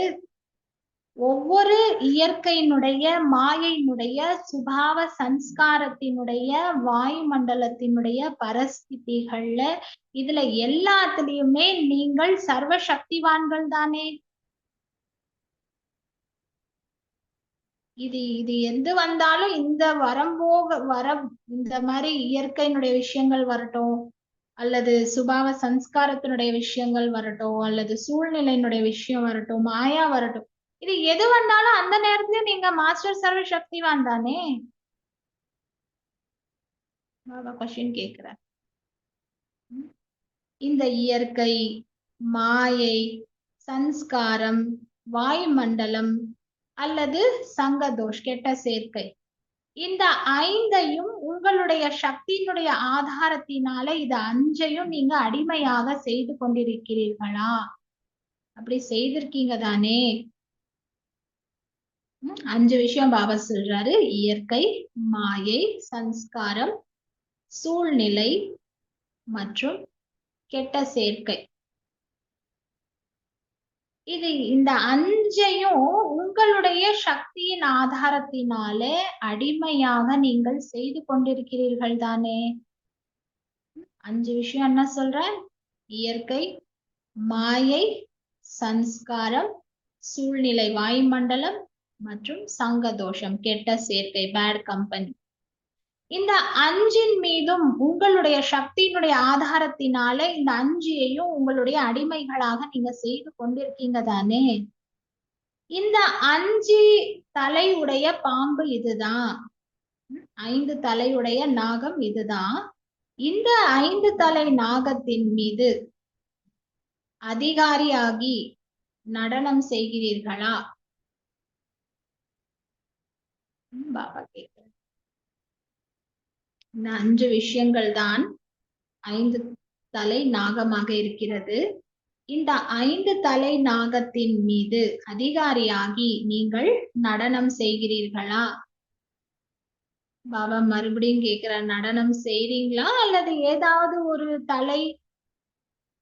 ஒவ்வொரு இயற்கையினுடைய மாயையினுடைய சுபாவ சன்ஸ்காரத்தினுடைய வாயுமண்டலத்தினுடைய பரஸ்திதிகள்ல இதுல எல்லாத்துலயுமே நீங்கள் சர்வசக்திவான்கள் தானே? இது இது எது வந்தாலும் இந்த இந்த மாதிரி இயற்கையினுடைய விஷயங்கள் வரட்டும், அல்லது சுபாவ சன்ஸ்காரத்தினுடைய விஷயங்கள் வரட்டும், அல்லது சூழ்நிலையினுடைய விஷயம் வரட்டும், மாயா வரட்டும், இது எது வந்தாலும் அந்த நேரத்துல நீங்க மாஸ்டர் சர்வ சக்திவான் தானே? கொஸ்டின் கேக்குற. இந்த இயற்கை, மாயை, சன்ஸ்காரம், வாயுமண்டலம் அல்லது சங்கதோஷ் கெட்ட சேர்க்கை, இந்த 5ஐயும் உங்களுடைய சக்தியினுடைய ஆதாரத்தினால இது 5ஐயும் நீங்க அடிமையாக செய்து கொண்டிருக்கிறீர்களா? அப்படி செய்திருக்கீங்க தானே? 5 விஷயம் பாபா சொல்றாரு: இயற்கை, மாயை, சன்ஸ்காரம், சூழ்நிலை மற்றும் கெட்ட சேர்க்கை. இது இந்த 5ஐயும் உங்களுடைய சக்தியின் ஆதாரத்தினால அடிமையாக நீங்கள் செய்து கொண்டிருக்கிறீர்கள் தானே? 5 விஷயம் என்ன சொல்ற? இயற்கை, மாயை, சன்ஸ்காரம், சூழ்நிலை வாயுமண்டலம் மற்றும் சங்கதோஷம் கெட்ட சேர்க்கை பேட் கம்பெனி. இந்த 5இன் மீதும் உங்களுடைய சக்தியினுடைய ஆதாரத்தினால இந்த 5ஐயும் உங்களுடைய அடிமைகளாக நீங்க செய்து கொண்டிருக்கீங்க தானே? இந்த 5 தலையுடைய பாம்பு இதுதான், 5 தலையுடைய நாகம் இதுதான். இந்த 5 தலை நாகத்தின் மீது அதிகாரியாகி நடனம் செய்கிறீர்களா? பாபா கேட்க. இந்த 5 விஷயங்கள் தான் 5 தலை நாகமாக இருக்கிறது. இந்த 5 தலை நாகத்தின் மீது அதிகாரியாகி நீங்கள் நடனம் செய்கிறீர்களா? பாபா மறுபடியும் கேக்குற, நடனம் செய்றீங்களா அல்லது ஏதாவது ஒரு தலை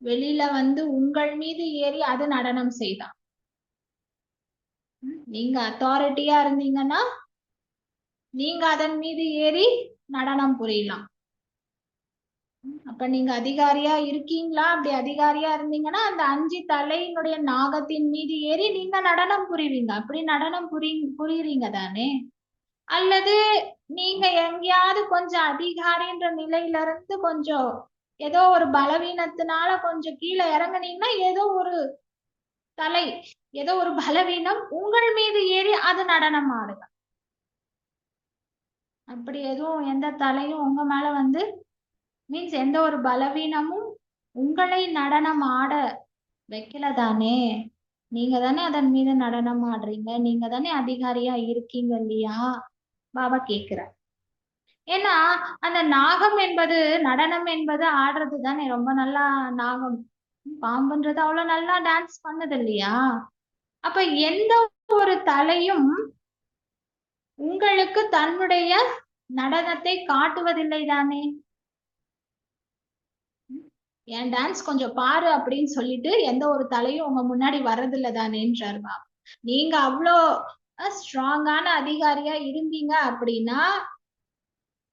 வெளியில வந்து உங்கள் மீது ஏறி அது நடனம் செய்தான்? நீங்க அத்தாரிட்டியா இருந்தீங்கன்னா நீங்க அதன் மீது ஏறி நடனம் புரியலாம். அப்ப நீங்க அதிகாரியா இருக்கீங்களா? அப்படி அதிகாரியா இருந்தீங்கன்னா அந்த 5 தலையினுடைய நாகத்தின் மீது ஏறி நீங்க நடனம் புரிவீங்க. அப்படி நடனம் புரியுறீங்க தானே? அல்லது நீங்க எங்கேயாவது கொஞ்சம் அதிகாரின்ற நிலையில இருந்து கொஞ்சம் ஏதோ ஒரு பலவீனத்தினால கொஞ்சம் கீழே இறங்குனீங்கன்னா ஏதோ ஒரு தலை, ஏதோ ஒரு பலவீனம் உங்கள் மீது ஏறி அது நடனம் ஆடுங்க. அப்படி எதுவும் எந்த தலையும் உங்க மேல வந்து மீன்ஸ் எந்த ஒரு பலவீனமும் உங்களை நடனம் ஆட வைக்கல தானே? நீங்க தானே அதன் மீது நடனம் ஆடுறீங்க, நீங்க தானே அதிகாரியா இருக்கீங்க இல்லையா? பாபா கேக்குற. ஏன்னா அந்த நாகம் என்பது நடனம் என்பது ஆடுறது தானே. ரொம்ப நல்லா நாகம் பாம்புன்றது அவ்வளவு நல்லா டான்ஸ் பண்ணுது இல்லையா? அப்ப எந்த ஒரு தலையும் உங்களுக்கு தன்னுடைய நடனத்தை காட்டுவதில்லை தானே? என் டான்ஸ் கொஞ்சம் பாரு அப்படின்னு சொல்லிட்டு எந்த ஒரு தலையும் உங்க முன்னாடி வர்றதில்லை தானேன்றாரு பாபா. நீங்க அவ்வளோ ஸ்ட்ராங்கான அதிகாரியா இருந்தீங்க அப்படின்னா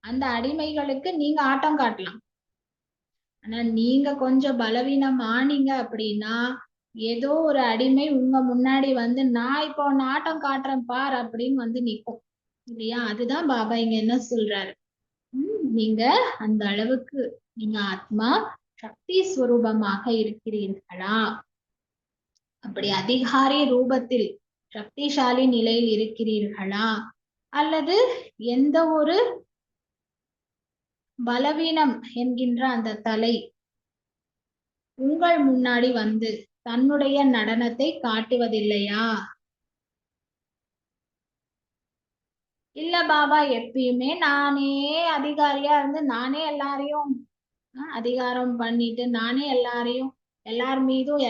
அந்த அடிமைகளுக்கு நீங்க ஆட்டம் காட்டலாம். ஆனா நீங்க கொஞ்சம் பலவீனம் ஆனீங்க அப்படின்னா ஏதோ ஒரு அடிமை உங்க முன்னாடி வந்து நான் இப்போ ஆட்டம் காட்டுறேன் பார் அப்படின்னு வந்து நிற்கும் இல்லையா? அதுதான் பாபா இங்க என்ன சொல்றாரு, நீங்க அந்த அளவுக்கு நீங்க ஆத்மா சக்தி ஸ்வரூபமாக இருக்கிறீர்களா? அப்படி அதிகாரி ரூபத்தில் சக்திசாலி நிலையில் இருக்கிறீர்களா? அல்லது எந்த ஒரு பலவீனம் என்கின்ற அந்த தலை உங்கள் முன்னாடி வந்து தன்னுடைய நடனத்தை காட்டுவதில்லையா? இல்ல பாபா, எப்பயுமே நானே அதிகாரியா இருந்து நானே எல்லாரையும் அதிகாரம் பண்ணிட்டு நானே எல்லார் மீதும்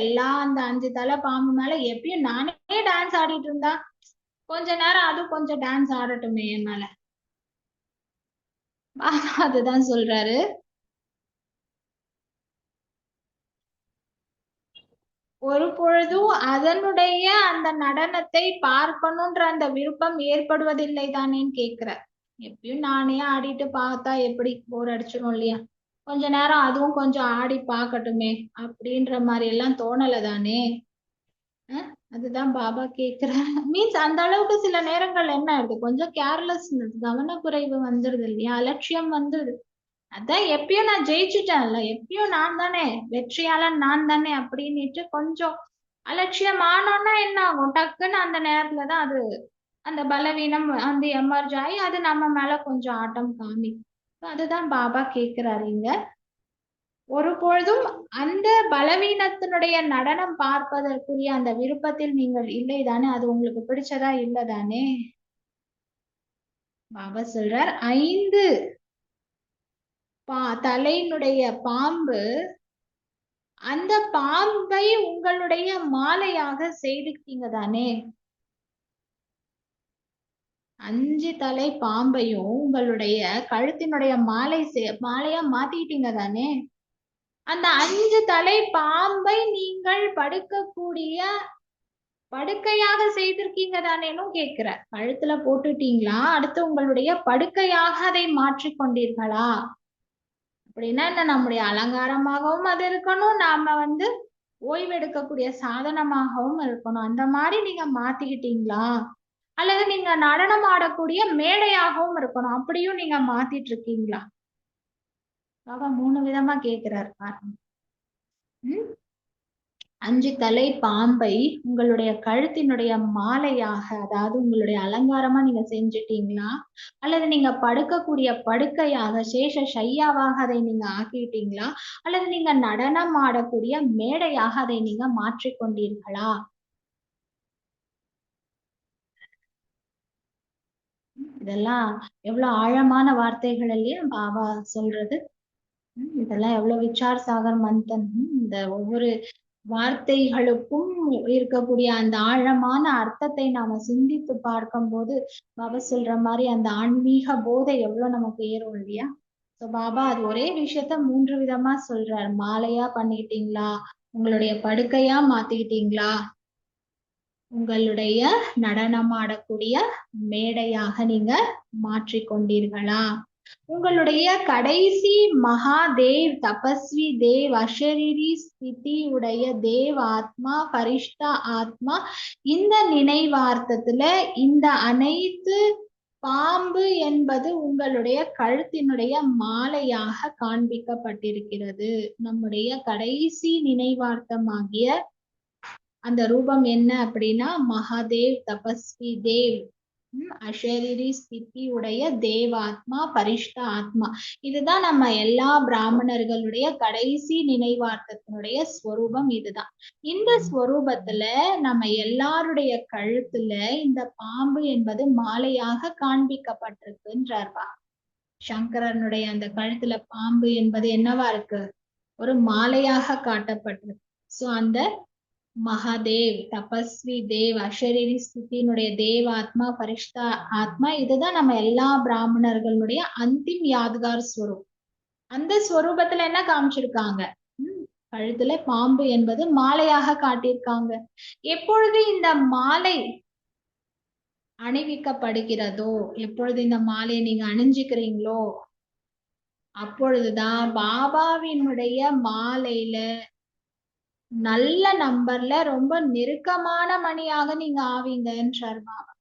அந்த 5 தலை பாம்பு மேல எப்பயும் நானே டான்ஸ் ஆடிட்டு இருந்தா கொஞ்ச நேரம் அது கொஞ்சம் டான்ஸ் ஆடட்டுமே என் மேல. பாபா அதுதான் சொல்றாரு. ஒரு பொழுதும் அதனுடைய அந்த நடனத்தை பார்க்கணுன்ற அந்த விருப்பம் ஏற்படுவதில்லை தானேன்னு கேக்குறார். எப்பயும் நானே ஆடிட்டு பார்த்தா எப்படி போர் அடிச்சிடும் இல்லையா? கொஞ்ச நேரம் அதுவும் கொஞ்சம் ஆடி பார்க்கட்டுமே அப்படின்ற மாதிரி எல்லாம் தோணல தானே? அதுதான் பாபா கேக்குறார். மீன்ஸ் அந்த அளவுக்கு சில நேரங்கள் என்ன ஆயிடுது, கொஞ்சம் கேர்லெஸ்னஸ், கவனக்குறைவு வந்துருது இல்லையா? அலட்சியம் வந்துருது. அதான் எப்பயும் நான் ஜெயிச்சுட்டேன்ல, எப்பயும் நான் தானே வெற்றியாளன், நான் தானே அப்படின்னுட்டு கொஞ்சம் அலட்சியம் ஆனோம்னா என்ன ஆகும், டக்குன்னு அந்த நேரத்துலதான் அது அந்த பலவீனம் வந்து எமர்ஜ் ஆகி அது நம்ம மேல கொஞ்சம் ஆட்டம் காமிக்கும். அதுதான் பாபா கேக்குறாரு இங்க. ஒரு பொழுதும் அந்த பலவீனத்தினுடைய நடனம் பார்ப்பதற்குரிய அந்த விருப்பத்தில் நீங்கள் இல்லை தானே? அது உங்களுக்கு பிடிச்சதா இல்ல தானே? பாபா சொல்றார், 5 தலையினுடைய பாம்பு, அந்த பாம்பை உங்களுடைய மாலையாக செய்துட்டீங்க தானே? 5 தலை பாம்பையும் உங்களுடைய கழுத்தினுடைய மாலையா மாத்திட்டீங்க தானே? அந்த 5 தலை பாம்பை நீங்கள் படுக்கக்கூடிய படுக்கையாக செய்திருக்கீங்க தானேனும் கேட்கிற. கழுத்துல போட்டுட்டீங்களா? அடுத்து உங்களுடைய படுக்கையாக அதை மாற்றிக்கொண்டீர்களா? அப்படின்னா என்ன, நம்முடைய அலங்காரமாகவும் அது இருக்கணும், நாம வந்து ஓய்வெடுக்கக்கூடிய சாதனமாகவும் இருக்கணும். அந்த மாதிரி நீங்க மாத்திக்கிட்டீங்களா? அல்லது நீங்க நடனம் ஆடக்கூடிய மேடையாகவும் இருக்கணும், அப்படியும் நீங்க மாத்திட்டு இருக்கீங்களா? பாபா 3 விதமா கேட்கிறார் பாருங்க. 5 தலை பாம்பை உங்களுடைய கழுத்தினுடைய மாலையாக, அதாவது உங்களுடைய அலங்காரமா நீங்க செஞ்சுட்டீங்களா? அல்லது நீங்க படுக்கக்கூடிய படுக்கையாக, சேஷ ஷையாவாக அதை நீங்க ஆக்கிட்டீங்களா? அல்லது நீங்க நடனம் ஆடக்கூடிய மேடையாக அதை நீங்க மாற்றிக்கொண்டீர்களா? இதெல்லாம் எவ்வளவு ஆழமான வார்த்தைகள் இல்லையா பாபா சொல்றது. இதெல்லாம் எவ்வளவு விசார் சாகர் மந்தன். இந்த ஒவ்வொரு வார்த்தைகளுக்கும் இருக்கக்கூடிய அந்த ஆழமான அர்த்தத்தை நாம சிந்தித்து பார்க்கும்போது பாபா சொல்ற மாதிரி அந்த ஆன்மீக போதை எவ்வளவு நமக்கு ஏறும் இல்லையா? சோ பாபா அது ஒரே விஷயத்த 3 விதமா சொல்றாரு. மாலையா பண்ணிட்டீங்களா? உங்களுடைய படுக்கையா மாத்திக்கிட்டீங்களா? உங்களுடைய நடனமாடக்கூடிய மேடையாக நீங்க மாற்றிக்கொண்டீர்களா? உங்களுடைய கடைசி மகாதேவ், தபஸ்வி தேவ், அஷரீரி ஸ்திதி உடைய தேவ் ஆத்மா, பரிஷ்டா ஆத்மா, இந்த நினைவார்த்தத்துல இந்த அனைத்து பாம்பு என்பது உங்களுடைய கழுத்தினுடைய மாலையாக காண்பிக்கப்பட்டிருக்கிறது. நம்முடைய கடைசி நினைவார்த்தமாகிய அந்த ரூபம் என்ன அப்படின்னா மகாதேவ், தபஸ்வி தேவ், அஷரீரி ஸ்திதி உடைய தேவாத்மா, பரிஷ்ட ஆத்மா. இதுதான் நம்ம எல்லா பிராமணர்களுடைய கடைசி நினைவார்த்தத்தினுடைய ஸ்வரூபம் இதுதான். இந்த ஸ்வரூபத்துல நம்ம எல்லாருடைய கழுத்துல இந்த பாம்பு என்பது மாலையாக காண்பிக்கப்பட்டிருக்குன்றார்பா. சங்கரனுடைய அந்த கழுத்துல பாம்பு என்பது என்னவா இருக்கு? ஒரு மாலையாக காட்டப்பட்டிருக்கு. சோ அந்த மகாதேவ், தபஸ்வி தேவ், அஷரீரி ஸ்திதியினுடைய தேவாத்மா, பரிஷ்டா ஆத்மா, இதுதான் நம்ம எல்லா பிராமணர்களுடைய அந்திம் யாத்கார் ஸ்வரூப். அந்த ஸ்வரூபத்துல என்ன காமிச்சிருக்காங்க? கழுத்துல பாம்பு என்பது மாலையாக காட்டியிருக்காங்க. எப்பொழுது இந்த மாலை அணிவிக்கப்படுகிறதோ, எப்பொழுது இந்த மாலையை நீங்க அணிஞ்சுக்கிறீங்களோ, அப்பொழுதுதான் பாபாவினுடைய மாலையில நல்ல நம்பர்ல ரொம்ப நெருக்கமான மணியாக நீங்க ஆவீங்கன்றார் பாபா.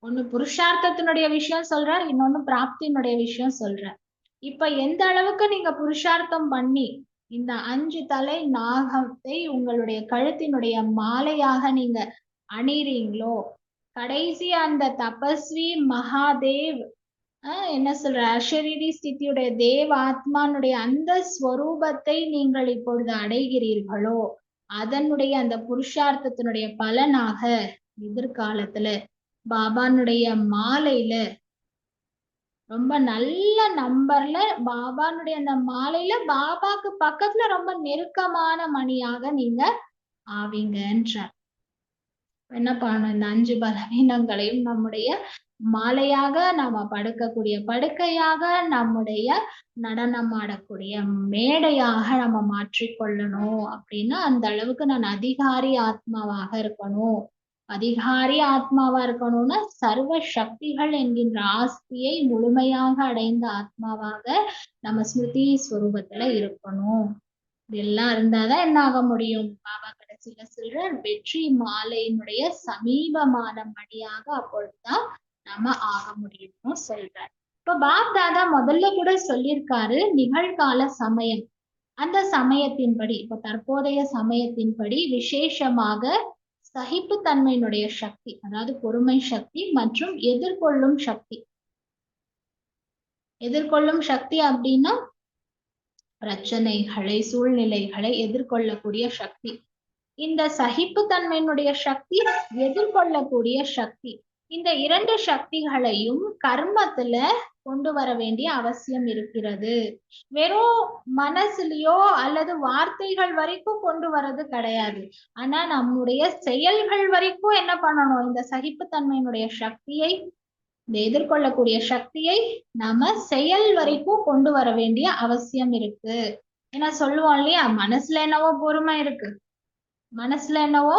ஒண்ணு புருஷார்த்தத்தினுடைய விஷயம் சொல்றார், இன்னொன்னு பிராப்தியினுடைய விஷயம் சொல்றார். இப்ப எந்த அளவுக்கு நீங்க புருஷார்த்தம் பண்ணி இந்த 5 தலை நாகத்தை உங்களுடைய கழுத்தினுடைய மாலையாக நீங்க அணிறீங்களோ, கடைசி அந்த தபஸ்வி மகாதேவ் என்ன சொல்ற அஷரீரி ஸ்திதியுடைய தேவ ஆத்மானுடைய அந்த ஸ்வரூபத்தை நீங்கள் இப்பொழுது அடைகிறீர்களோ, அதனுடைய அந்த புருஷார்த்தத்தினுடைய பலனாக எதிர்காலத்துல பாபானுடைய மாலையில ரொம்ப நல்ல நம்பர்ல பாபானுடைய அந்த மாலையில பாபாக்கு பக்கத்துல ரொம்ப நெருக்கமான மணியாக நீங்க ஆவீங்கன்றார். என்ன பண்ணணும், இந்த 5 பலவீனங்களையும் நம்முடைய மாலையாக, நாம படுக்கக்கூடிய படுக்கையாக, நம்முடைய நடனம் ஆடக்கூடிய மேடையாக நம்ம மாற்றிக்கொள்ளணும். அப்படின்னா அந்த அளவுக்கு நான் அதிகாரி ஆத்மாவாக இருக்கணும். அதிகாரி ஆத்மாவா இருக்கணும்னா சர்வ சக்திகள் என்கின்ற ஆஸ்தியை முழுமையாக அடைந்த ஆத்மாவாக நம்ம ஸ்மிருதி ஸ்வரூபத்துல இருக்கணும். இதெல்லாம் இருந்தாதான் என்ன ஆக முடியும்? பாபா கடைசியில சொல்ற வெற்றி மாலையினுடைய சமீபமான மணியாக அப்பொழுதுதான் நம்ம ஆக முடியும்னு சொல்றார். இப்ப பாப் தாதா முதல்ல கூட சொல்லியிருக்காரு, நிகழ்கால சமயம். அந்த சமயத்தின்படி, இப்ப தற்போதைய சமயத்தின்படி விசேஷமாக சகிப்புத்தன்மையினுடைய சக்தி, அதாவது பொறுமை சக்தி மற்றும் எதிர்கொள்ளும் சக்தி. எதிர்கொள்ளும் சக்தி அப்படின்னா பிரச்சனைகளை, சூழ்நிலைகளை எதிர்கொள்ளக்கூடிய சக்தி. இந்த சகிப்புத்தன்மையினுடைய சக்தி, எதிர்கொள்ளக்கூடிய சக்தி. இந்த 2 சக்திகளையும் கர்மத்துல கொண்டு வர வேண்டிய அவசியம் இருக்கிறது. வெறும் மனசுலயோ அல்லது வார்த்தைகள் வரைக்கும் கொண்டு வர்றது கிடையாது. ஆனா நம்முடைய செயல்கள் வரைக்கும் என்ன பண்ணணும்? இந்த சகிப்புத்தன்மையினுடைய சக்தியை, இந்த எதிர்கொள்ளக்கூடிய சக்தியை நாம செயல் வரைக்கும் கொண்டு வர வேண்டிய அவசியம் இருக்கு. ஏன்னா சொல்லுவோம் இல்லையா, மனசுல என்னவோ பொறுமை இருக்கு, மனசுல என்னவோ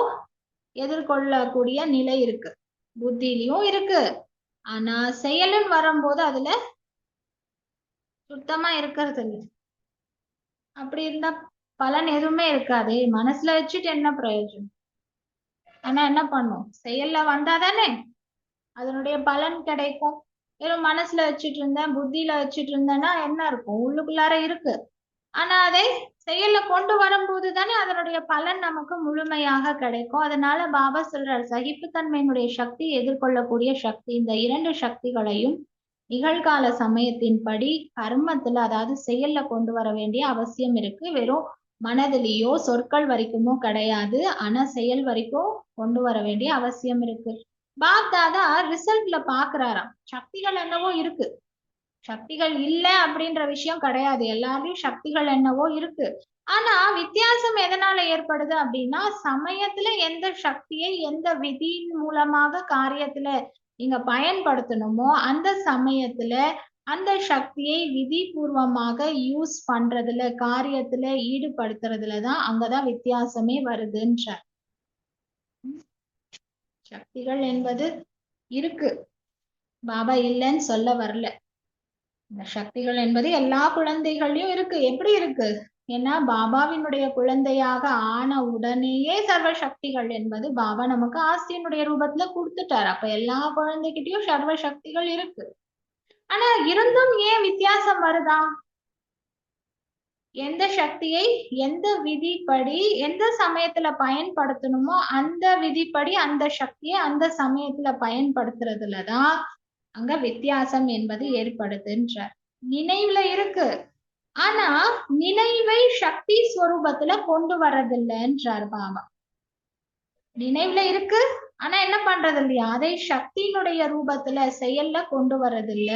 எதிர்கொள்ளக்கூடிய நிலை இருக்கு, புத்தியிலையும் இருக்கு. ஆனா செயலுன்னு வரும்போது அதுல சுத்தமா இருக்கிறது இல்லை. அப்படி இருந்தா பலன் எதுவுமே இருக்காது. மனசுல வச்சுட்டு என்ன பிரயோஜனம்? ஆனா என்ன பண்ணும்? செயல்ல வந்தாதானே அதனுடைய பலன் கிடைக்கும். வெறும் மனசுல வச்சுட்டு இருந்தேன், புத்தியில வச்சுட்டு இருந்தேன்னா என்ன இருக்கும்? உள்ளுக்குள்ளார இருக்கு. ஆனா அதை செயல்ல கொண்டு வரும்போது தானே அதனுடைய பலன் நமக்கு முழுமையாக கிடைக்கும். அதனால பாபா சொல்றார், சகிப்புத்தன்மையினுடைய சக்தி, எதிர்கொள்ளக்கூடிய சக்தி, இந்த 2 சக்திகளையும் நிகழ்கால சமயத்தின்படி கர்மத்துல, அதாவது செயல்ல கொண்டு வர வேண்டிய அவசியம் இருக்கு. வெறும் மனதிலேயோ சொற்கள் வரைக்குமோ கிடையாது. ஆனா செயல் வரைக்கும் கொண்டு வர வேண்டிய அவசியம் இருக்கு. பாப் தாதா ரிசல்ட்ல பாக்குறாராம், சக்திகள் என்னவோ இருக்கு, சக்திகள் இல்ல அப்படின்ற விஷயம் கிடையாது. எல்லாரையும் சக்திகள் என்னவோ இருக்கு. ஆனா வித்தியாசம் எதனால ஏற்படுது அப்படின்னா, சமயத்துல எந்த சக்தியை எந்த விதியின் மூலமாக காரியத்துல நீங்க பயன்படுத்தணுமோ அந்த சமயத்துல அந்த சக்தியை விதி பூர்வமாக யூஸ் பண்றதுல, காரியத்துல ஈடுபடுத்துறதுலதான் அங்கதான் வித்தியாசமே வருதுன்ற. சக்திகள் என்பது இருக்கு, பாபா இல்லைன்னு சொல்ல வரல. இந்த சக்திகள் என்பது எல்லா குழந்தைகள்லயும் இருக்கு. எப்படி இருக்கு? ஏன்னா பாபாவினுடைய குழந்தையாக ஆன உடனேயே சர்வ சக்திகள் என்பது பாபா நமக்கு ஆஸ்தியினுடைய ரூபத்துல கொடுத்துட்டாரு. அப்ப எல்லா குழந்தைகிட்டயும் சர்வ சக்திகள் இருக்கு. ஆனா இருந்தும் ஏன் வித்தியாசம் வருதா? எந்த சக்தியை எந்த விதிப்படி எந்த சமயத்துல பயன்படுத்தணுமோ அந்த விதிப்படி அந்த சக்தியை அந்த சமயத்துல பயன்படுத்துறதுலதான் அங்க வித்தியாசம் என்பது ஏற்படுதுன்றார். நினைவுல இருக்கு, ஆனா நினைவை சக்தி ஸ்வரூபத்துல கொண்டு வர்றதில்லைன்றார் பாபா. நினைவுல இருக்கு, ஆனா என்ன பண்றது இல்லையா, அதை சக்தியினுடைய ரூபத்துல செயல்ல கொண்டு வர்றதில்ல.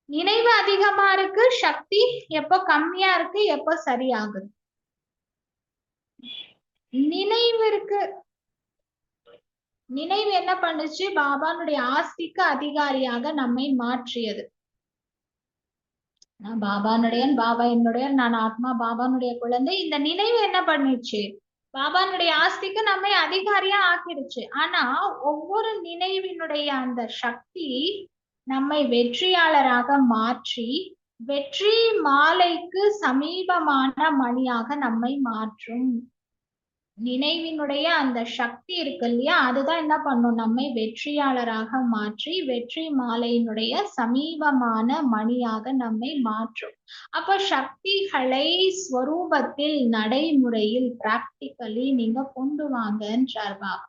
நினைவு அதிகமா இருக்கு, சக்தி எப்போ கம்மியா இருக்கு, எப்போ சரியாகுது. நினைவு இருக்கு, நினைவு என்ன பண்ணுச்சு? பாபானுடைய ஆஸ்திக்கு அதிகாரியாக நம்மை மாற்றியது. நான் பாபானுடையன், பாபா என்னுடைய, நான் ஆத்மா பாபானுடைய குழந்தை. இந்த நினைவு என்ன பண்ணிச்சு? பாபானுடைய ஆஸ்திக்கு நம்மை அதிகாரியா ஆக்கிடுச்சு. ஆனா ஒவ்வொரு நினைவினுடைய அந்த சக்தி நம்மை வெற்றியாளராக மாற்றி வெற்றி மாலைக்கு சமீபமான மணியாக நம்மை மாற்றும். நினைவினுடைய அந்த சக்தி இருக்கு இல்லையா, அதுதான் என்ன பண்ணும்? நம்மை வெற்றியாளராக மாற்றி வெற்றி மாலையினுடைய சமீபமான மணியாக நம்மை மாற்றும். அப்ப சக்திகளை ஸ்வரூபத்தில், நடைமுறையில், பிராக்டிக்கலி நீங்க கொண்டு வாங்கன்றார் பாபா.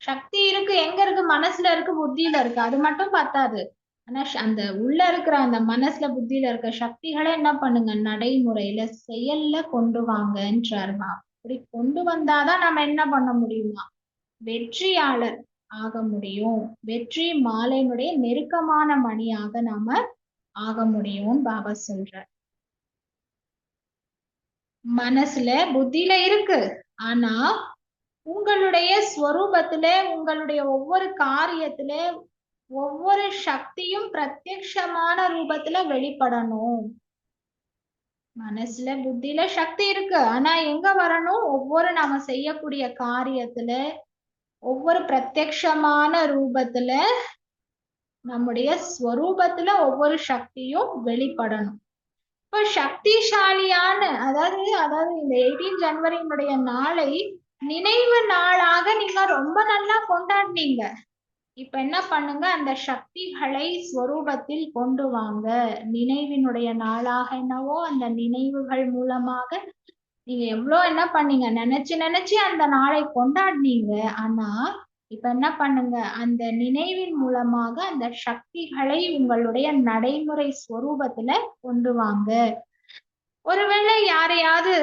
சக்தி இருக்கு, எங்க இருக்கு? மனசுல இருக்கு, புத்தியில இருக்கு. அது மட்டும் பத்தாது. ஆனா அந்த உள்ள இருக்கிற அந்த மனசுல புத்தியில இருக்க சக்திகளை என்ன பண்ணுங்க? நடைமுறையில, செயல்ல கொண்டு வாங்கன்றார் பாபா. அப்படி கொண்டு வந்தாதான் நம்ம என்ன பண்ண முடியுமா? வெற்றியாளர் ஆக முடியும். வெற்றி மாலையினுடைய நெருக்கமான மணியாக நாம ஆக முடியும் பாபா சொல்றார். மனசுல புத்தியில இருக்கு, ஆனா உங்களுடைய ஸ்வரூபத்திலே உங்களுடைய ஒவ்வொரு காரியத்திலே ஒவ்வொரு சக்தியும் பிரத்யக்ஷமான ரூபத்துல வெளிப்படணும். மனசுல புத்தியில சக்தி இருக்கு, ஆனா எங்க வரணும்? ஒவ்வொரு நாம செய்யக்கூடிய காரியத்துல ஒவ்வொரு பிரத்யக்ஷமான ரூபத்துல நம்முடைய ஸ்வரூபத்துல ஒவ்வொரு சக்தியும் வெளிப்படணும். இப்ப சக்திசாலியான அதாவது இந்த 18 ஜனவரியினுடைய நாளை நினைவு நாளாக நீங்க ரொம்ப நல்லா கொண்டாடினீங்க. இப்ப என்ன பண்ணுங்க? அந்த சக்திகளை ஸ்வரூபத்தில் கொண்டு வாங்க. நினைவினுடைய நாளாக என்னவோ அந்த நினைவுகள் மூலமாக நீங்க எவ்வளவு என்ன பண்ணீங்க? நினைச்சு அந்த நாளை கொண்டாடினீங்க. ஆனா இப்ப என்ன பண்ணுங்க? அந்த நினைவின் மூலமாக அந்த சக்திகளை உங்களுடைய நடைமுறை ஸ்வரூபத்துல கொண்டு வாங்க. ஒருவேளை யாரையாவது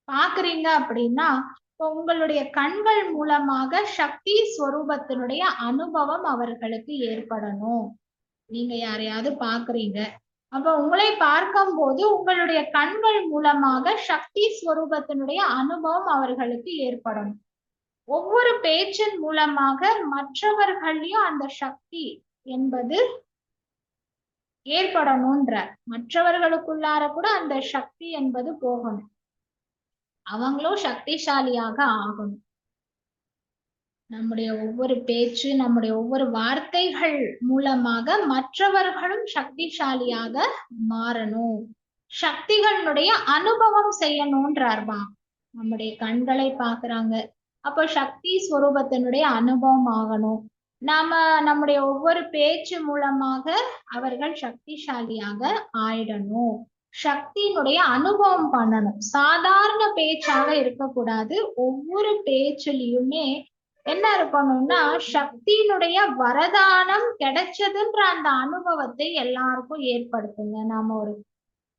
பாக்குறீங்க அப்படின்னா, இப்போ உங்களுடைய கண்கள் மூலமாக சக்தி ஸ்வரூபத்தினுடைய அனுபவம் அவர்களுக்கு ஏற்படணும். நீங்க யாரையாவது பாக்குறீங்க, அப்ப உங்களை பார்க்கும்போது உங்களுடைய கண்கள் மூலமாக சக்தி ஸ்வரூபத்தினுடைய அனுபவம் அவர்களுக்கு ஏற்படணும். ஒவ்வொரு பேச்சின் மூலமாக மற்றவர்களையும் அந்த சக்தி என்பது ஏற்படணும்ன்ற, மற்றவர்களுக்குள்ளார கூட அந்த சக்தி என்பது போகணும். அவங்களும் சக்திசாலியாக ஆகணும். நம்முடைய ஒவ்வொரு பேச்சு, நம்முடைய ஒவ்வொரு வார்த்தைகள் மூலமாக மற்றவர்களும் சக்திசாலியாக மாறணும். சக்திகளுடைய அனுபவம் செய்யணும்ன்றார்பா. நம்முடைய கண்களை பாக்குறாங்க, அப்போ சக்தி ஸ்வரூபத்தினுடைய அனுபவம் ஆகணும். நாம நம்முடைய ஒவ்வொரு பேச்சு மூலமாக அவர்கள் சக்திசாலியாக ஆயிடணும். சக்தியினுடைய அனுபவம் பண்ணணும். சாதாரண பேச்சாக இருக்கக்கூடாது. ஒவ்வொரு பேச்சிலையுமே என்ன இருக்கணும்னா சக்தியினுடைய வரதானம் கிடைச்சதுன்ற அந்த அனுபவத்தை எல்லாருக்கும் ஏற்படுத்துங்க. நாம ஒரு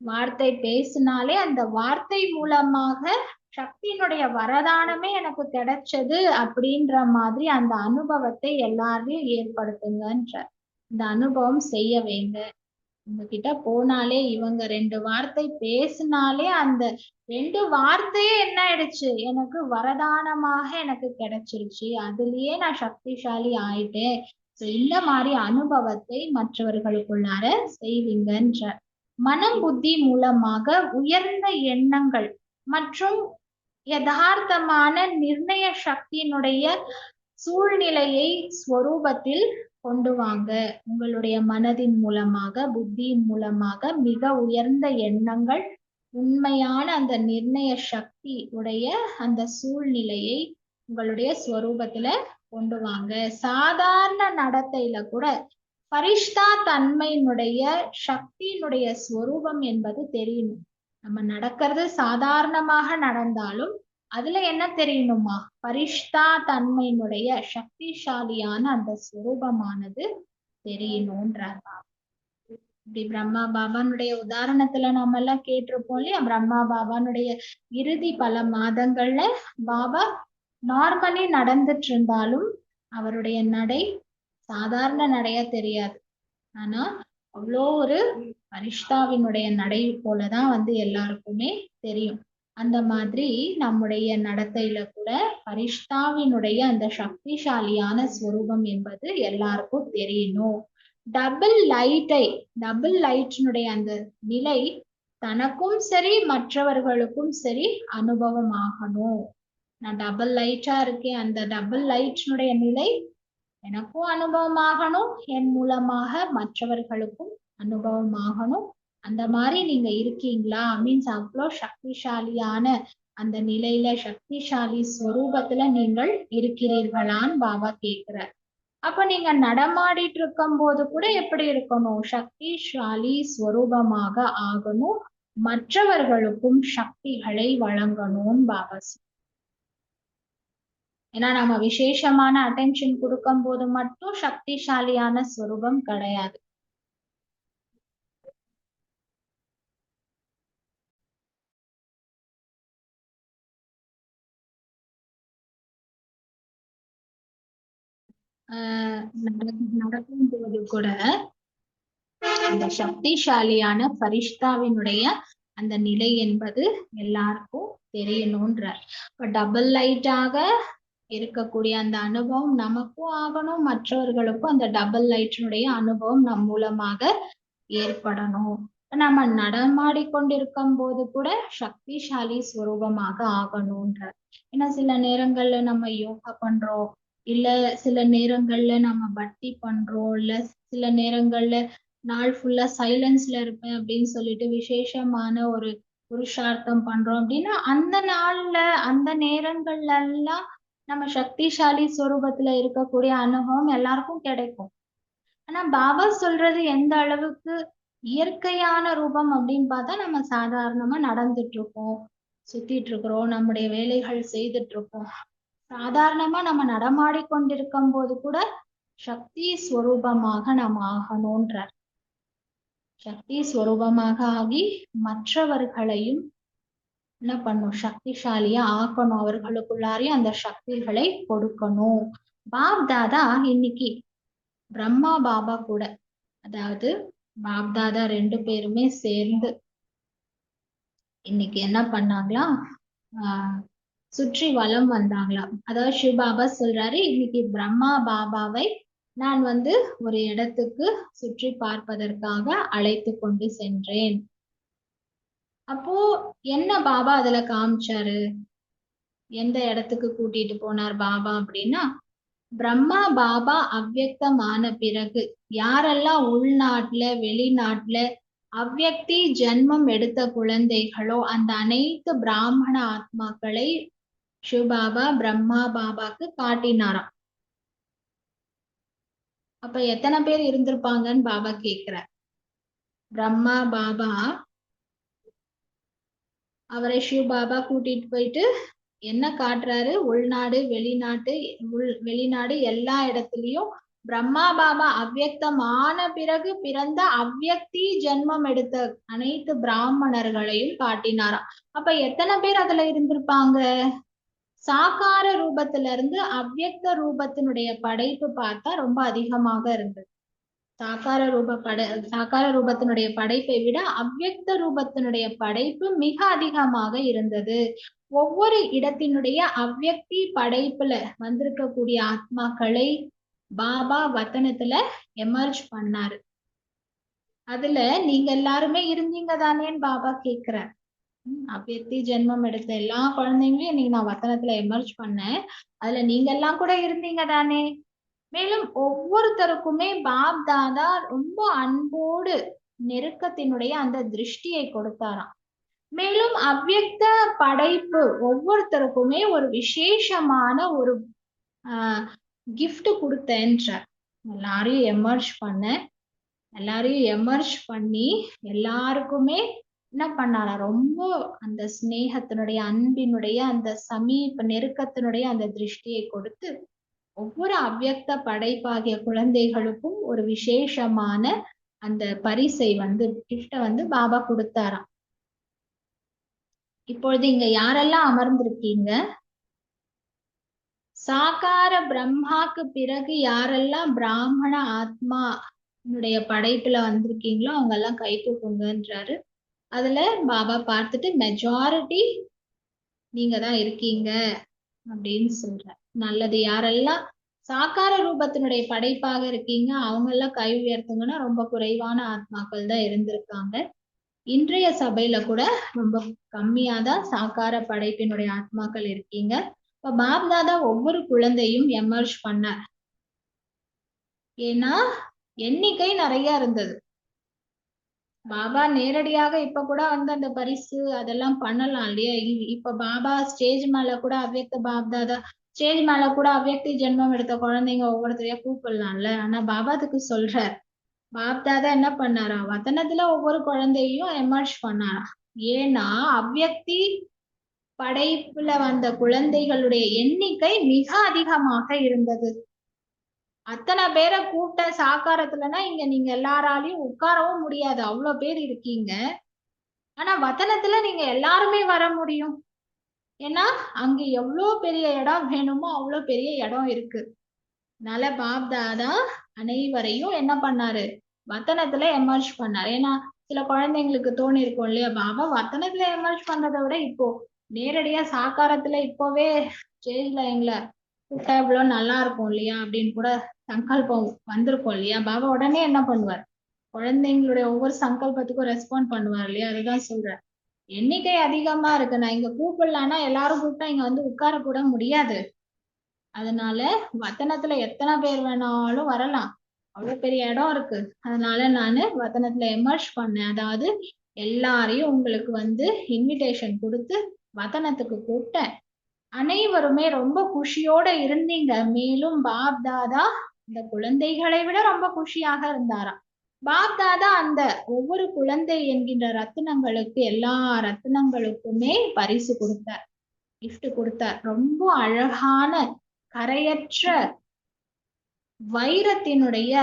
வார்த்தை பேசினாலே அந்த வார்த்தை மூலமாக சக்தியினுடைய வரதானமே எனக்கு கிடைச்சது அப்படின்ற மாதிரி அந்த அனுபவத்தை எல்லாரையும் ஏற்படுத்துங்கன்ற. இந்த அனுபவம் செய்ய வைங்க. உங்ககிட்ட போனாலே இவங்க 2 வார்த்தை பேசினாலே அந்த 2 வார்த்தையே என்ன ஆயிடுச்சு? எனக்கு வரதானமாக எனக்கு கிடைச்சிருச்சு. அதுலயே நான் சக்திசாலி ஆயிட்டேன். இந்த மாதிரி அனுபவத்தை மற்றவர்களுக்குள்ளார செய்வீங்கன்ற. மனம் புத்தி மூலமாக உயர்ந்த எண்ணங்கள் மற்றும் யதார்த்தமான நிர்ணய சக்தியினுடைய சூழ்நிலையை ஸ்வரூபத்தில் கொண்டு வாங்க. உங்களுடைய மனதின் மூலமாக புத்தியின் மூலமாக மிக உயர்ந்த எண்ணங்கள், உண்மையான அந்த நிர்ணய சக்தி உடைய அந்த சூழ்நிலையை உங்களுடைய ஸ்வரூபத்துல கொண்டு வாங்க. சாதாரண நடத்தையில கூட பரிஷ்டா தன்மையினுடைய சக்தியினுடைய ஸ்வரூபம் என்பது தெரியணும். நம்ம நடக்கிறது சாதாரணமாக நடந்தாலும் அதுல என்ன தெரியணுமா? பரிஷ்டா தன்மையினுடைய சக்திசாலியான அந்த ஸ்வரூபமானது தெரியணும்ன்றார். இப்படி பிரம்மா பாபானுடைய உதாரணத்துல நம்ம எல்லாம் கேட்டிருப்போம் இல்லையா? பிரம்மா பாபானுடைய இறுதி பல மாதங்கள்ல பாபா நார்மலி நடந்துட்டு இருந்தாலும் அவருடைய நடை சாதாரண நடையா தெரியாது. ஆனா அவ்வளோ ஒரு பரிஷ்டாவினுடைய நடை போலதான் எல்லாருக்குமே தெரியும். அந்த மாதிரி நம்முடைய நடத்தையில கூட பரிஷ்டாவினுடைய அந்த சக்திசாலியான ஸ்வரூபம் என்பது எல்லாருக்கும் தெரியணும். டபுள் லைட்டினுடைய அந்த நிலை தனக்கும் சரி மற்றவர்களுக்கும் சரி அனுபவம் ஆகணும். நான் டபுள் லைட்டா இருக்கேன், அந்த டபுள் லைட்டினுடைய நிலை எனக்கும் அனுபவம் ஆகணும், என் மூலமாக மற்றவர்களுக்கும் அனுபவம் ஆகணும். அந்த மாதிரி நீங்க இருக்கீங்களா? மீன்ஸ் அவ்வளோ சக்திசாலியான அந்த நிலையில சக்திசாலி ஸ்வரூபத்துல நீங்கள் இருக்கிறீர்களான்னு பாபா கேக்குறார். அப்ப நீங்க நடமாடிட்டு இருக்கும் போது கூட எப்படி இருக்கணும்? சக்திசாலி ஸ்வரூபமாக ஆகணும், மற்றவர்களுக்கும் சக்திகளை வழங்கணும்னு பாபா. ஏன்னா நம்ம விசேஷமான அட்டென்ஷன் கொடுக்கும் போது மட்டும் சக்திசாலியான ஸ்வரூபம் கிடையாது. நடக்கும் போது கூட அந்த சக்திசாலியான பரிஷ்தாவினுடைய அந்த நிலை என்பது எல்லாருக்கும் தெரியணும்ன்றார். இப்ப டபுள் லைட்டாக இருக்கக்கூடிய அந்த அனுபவம் நமக்கும் ஆகணும், மற்றவர்களுக்கும் அந்த டபுள் லைட்டினுடைய அனுபவம் நம் மூலமாக ஏற்படணும். நம்ம நடமாடி கொண்டிருக்கும் போது கூட சக்திசாலி ஸ்வரூபமாக ஆகணும்ன்றார். ஏன்னா சில நேரங்கள்ல நம்ம யோகா பண்றோம், இல்ல சில நேரங்கள்ல நம்ம பக்தி பண்றோம், இல்ல சில நேரங்கள்ல நாள் ஃபுல்லா சைலன்ஸ்ல இருப்பேன் அப்படின்னு சொல்லிட்டு விசேஷமான ஒரு புருஷார்த்தம் பண்றோம் அப்படின்னா அந்த நாள்ல அந்த நேரங்கள்ல எல்லாம் நம்ம சக்திசாலி ஸ்வரூபத்துல இருக்கக்கூடிய அனுபவம் எல்லாருக்கும் கிடைக்கும். ஆனா பாபா சொல்றது எந்த அளவுக்கு இயற்கையான ரூபம் அப்படின்னு பார்த்தா நம்ம சாதாரணமா நடந்துட்டு இருக்கோம், சுத்திட்டு இருக்கிறோம், நம்முடைய வேலைகள் செய்துட்டு இருக்கோம். சாதாரணமா நம்ம நடமாடி கொண்டிருக்கும் போது கூட சக்தி ஸ்வரூபமாக நாம் ஆகணும்ன்றார். சக்தி ஸ்வரூபமாக ஆகி மற்றவர்களையும் என்ன பண்ணும், சக்திசாலியா ஆக்கணும், அவர்களுக்குள்ளாரையும் அந்த சக்திகளை கொடுக்கணும். பாப் தாதா இன்னைக்கு பிரம்மா பாபா கூட, அதாவது பாப் தாதா 2 பேருமே சேர்ந்து இன்னைக்கு என்ன பண்ணாங்களாம், சுற்றி வலம் வந்தாங்களாம். அதாவது சிவபாபா சொல்றாரு, இன்னைக்கு பிரம்மா பாபாவை நான் ஒரு இடத்துக்கு சுற்றி பார்ப்பதற்காக அழைத்து கொண்டு சென்றேன். அப்போ என்ன பாபா அதுல காமிச்சாரு, எந்த இடத்துக்கு கூட்டிட்டு போனார் பாபா அப்படின்னா, பிரம்மா பாபா அவ்யக்தமான பிறகு யாரெல்லாம் உள்நாட்டுல வெளிநாட்டுல அவ்யக்தி ஜென்மம் எடுத்த குழந்தைகளோ அந்த அனைத்து பிராமண ஆத்மாக்களை சிவபாபா பிரம்மா பாபாக்கு காட்டினாராம். அப்ப எத்தனை பேர் இருந்திருப்பாங்கன்னு பாபா கேக்குறார். பிரம்மா பாபா அவரை சிவபாபா கூட்டிட்டு போயிட்டு என்ன காட்டுறாரு, உள்நாடு வெளிநாடு எல்லா இடத்துலயும் பிரம்மா பாபா அவ்யக்தமான பிறகு பிறந்த அவ்யக்தி ஜென்மம் எடுத்த அனைத்து பிராமணர்களையும் காட்டினாராம். அப்ப எத்தனை பேர் அதுல இருந்திருப்பாங்க? சாகார ரூபத்துல இருந்து அவ்யக்த ரூபத்தினுடைய படைப்பு பார்த்தா ரொம்ப அதிகமாக இருந்தது. சாகார ரூபத்தினுடைய படைப்பை விட அவ்யக்த ரூபத்தினுடைய படைப்பு மிக அதிகமாக இருந்தது. ஒவ்வொரு இடத்தினுடைய அவ்யக்தி படைப்புல வந்திருக்கக்கூடிய ஆத்மாக்களை பாபா வத்தனத்துல எமர்ஜ் பண்ணாரு. அதுல நீங்க எல்லாருமே இருந்தீங்க தானேன்னு பாபா கேக்குறார். அவ்யக்தி ஜென்மம் எடுத்த எல்லா குழந்தைங்களையும் இன்னைக்கு நான் வத்தனத்துல எமர்ஜ் பண்ணேன், அதுல நீங்க எல்லாம் கூட இருந்தீங்க தானே? மேலும் ஒவ்வொருத்தருக்குமே பாப் தாதா ரொம்ப அன்போடு நெருக்கத்தினுடைய அந்த திருஷ்டியை கொடுத்தாராம். மேலும் அவ்யக்த படைப்பு ஒவ்வொருத்தருக்குமே ஒரு விசேஷமான ஒரு கிஃப்ட் கொடுத்தேன்றார். எல்லாரையும் எமர்ஜ் பண்ணி எல்லாருக்குமே என்ன பண்ணாரா, ரொம்ப அந்த ஸ்நேகத்தினுடைய அன்பினுடைய அந்த சமீப நெருக்கத்தினுடைய அந்த திருஷ்டியை கொடுத்து ஒவ்வொரு அவ்யக்த படைப்பாகிய குழந்தைகளுக்கும் ஒரு விசேஷமான அந்த பரிசை கிஃப்ட பாபா கொடுத்தாராம். இப்பொழுது இங்க யாரெல்லாம் அமர்ந்திருக்கீங்க, சாகார பிரம்மாக்கு பிறகு யாரெல்லாம் பிராமண ஆத்மா படைப்புல வந்திருக்கீங்களோ அவங்க எல்லாம் கை தூக்குங்கன்றாரு. அதுல பாபா பார்த்துட்டு மெஜாரிட்டி நீங்க தான் இருக்கீங்க அப்படின்னு சொல்ற. நல்லது, யாரெல்லாம் சாகார ரூபத்தினுடைய படைப்பாக இருக்கீங்க அவங்க எல்லாம் கை உயர்த்துங்கன்னா ரொம்ப குறைவான ஆத்மாக்கள் தான் இருந்திருக்காங்க. இன்றைய சபையில கூட ரொம்ப கம்மியாதான் சாகார படைப்பினுடைய ஆத்மாக்கள் இருக்கீங்க. இப்ப பாப் தாதா ஒவ்வொரு குழந்தையும் எமர்ஜ் பண்ணார். ஏன்னா எண்ணிக்கை நிறைய இருந்தது. பாபா நேரடியாக இப்ப கூட அந்த பரிசு அதெல்லாம் பண்ணலாம் இல்லையா? இப்ப பாபா ஸ்டேஜ் மேல கூட அவ்யக்த பாப் தாதா ஸ்டேஜ் மேல கூட அவ்யக்தி ஜென்மம் எடுத்த குழந்தைங்க ஒவ்வொருத்தரையா கூப்பிடலாம்ல. ஆனா பாபா அதுக்கு சொல்றார், பாப் தாதா என்ன பண்ணாரா, வதனத்துல ஒவ்வொரு குழந்தையும் எமர்ஜ் பண்ணாரா. ஏன்னா அவ்யக்தி படைப்புல வந்த குழந்தைகளுடைய எண்ணிக்கை மிக அதிகமாக இருந்தது. அத்தனை பேரை கூப்பிட்ட சாக்காரத்துலன்னா இங்க நீங்க எல்லாராலையும் உட்காரவும் முடியாது, அவ்வளவு பேர் இருக்கீங்க. ஆனா வதனத்துல நீங்க எல்லாருமே வர முடியும். ஏன்னா அங்க எவ்வளவு பெரிய இடம் வேணுமோ அவ்வளவு பெரிய இடம் இருக்கு. அதனால பாப் தாதா அனைவரையும் என்ன பண்ணாரு, வதனத்துல எமர்ஜ் பண்ணாரு. ஏன்னா சில குழந்தைங்களுக்கு தோணி இருக்கும் இல்லையா, பாபா வத்தனத்துல எமர்ஜ் பண்றதை விட இப்போ நேரடியா சாக்காரத்துல இப்பவே ஸ்டேஜ்ல எங்களை கூட்டா இவ்வளவு நல்லா இருக்கும் இல்லையா அப்படின்னு கூட சங்கல்பம் வந்திருக்கும் இல்லையா. பாபா உடனே என்ன பண்ணுவார், குழந்தைங்களுடைய ஒவ்வொரு சங்கல்பத்துக்கும் ரெஸ்பாண்ட் பண்ணுவார் இல்லையா. அதுதான் சொல்றேன், எண்ணிக்கை அதிகமா இருக்கு, நான் இங்க கூப்பிடலான்னா எல்லாரும் கூப்பிட்டா இங்க வந்து உட்கார கூட முடியாது. அதனால வத்தனத்துல எத்தனை பேர் வேணாலும் வரலாம், அவ்வளவு பெரிய இடம் இருக்கு. அதனால நானு வத்தனத்துல எமர்ஜ் பண்ணேன். அதாவது எல்லாரையும் உங்களுக்கு வந்து இன்விடேஷன் கொடுத்து வத்தனத்துக்கு கூப்பிட்டேன். அனைவருமே ரொம்ப குஷியோட இருந்தீங்க. மேலும் பாப் தாதா இந்த குழந்தைகளை விட ரொம்ப குஷியாக இருந்தாராம். பாப் தாதா அந்த ஒவ்வொரு குழந்தை என்கின்ற ரத்தினங்களுக்கு எல்லா ரத்தினங்களுக்குமே பரிசு கொடுத்தார், கிஃப்ட் கொடுத்தார். ரொம்ப அழகான கரையற்ற வைரத்தினுடைய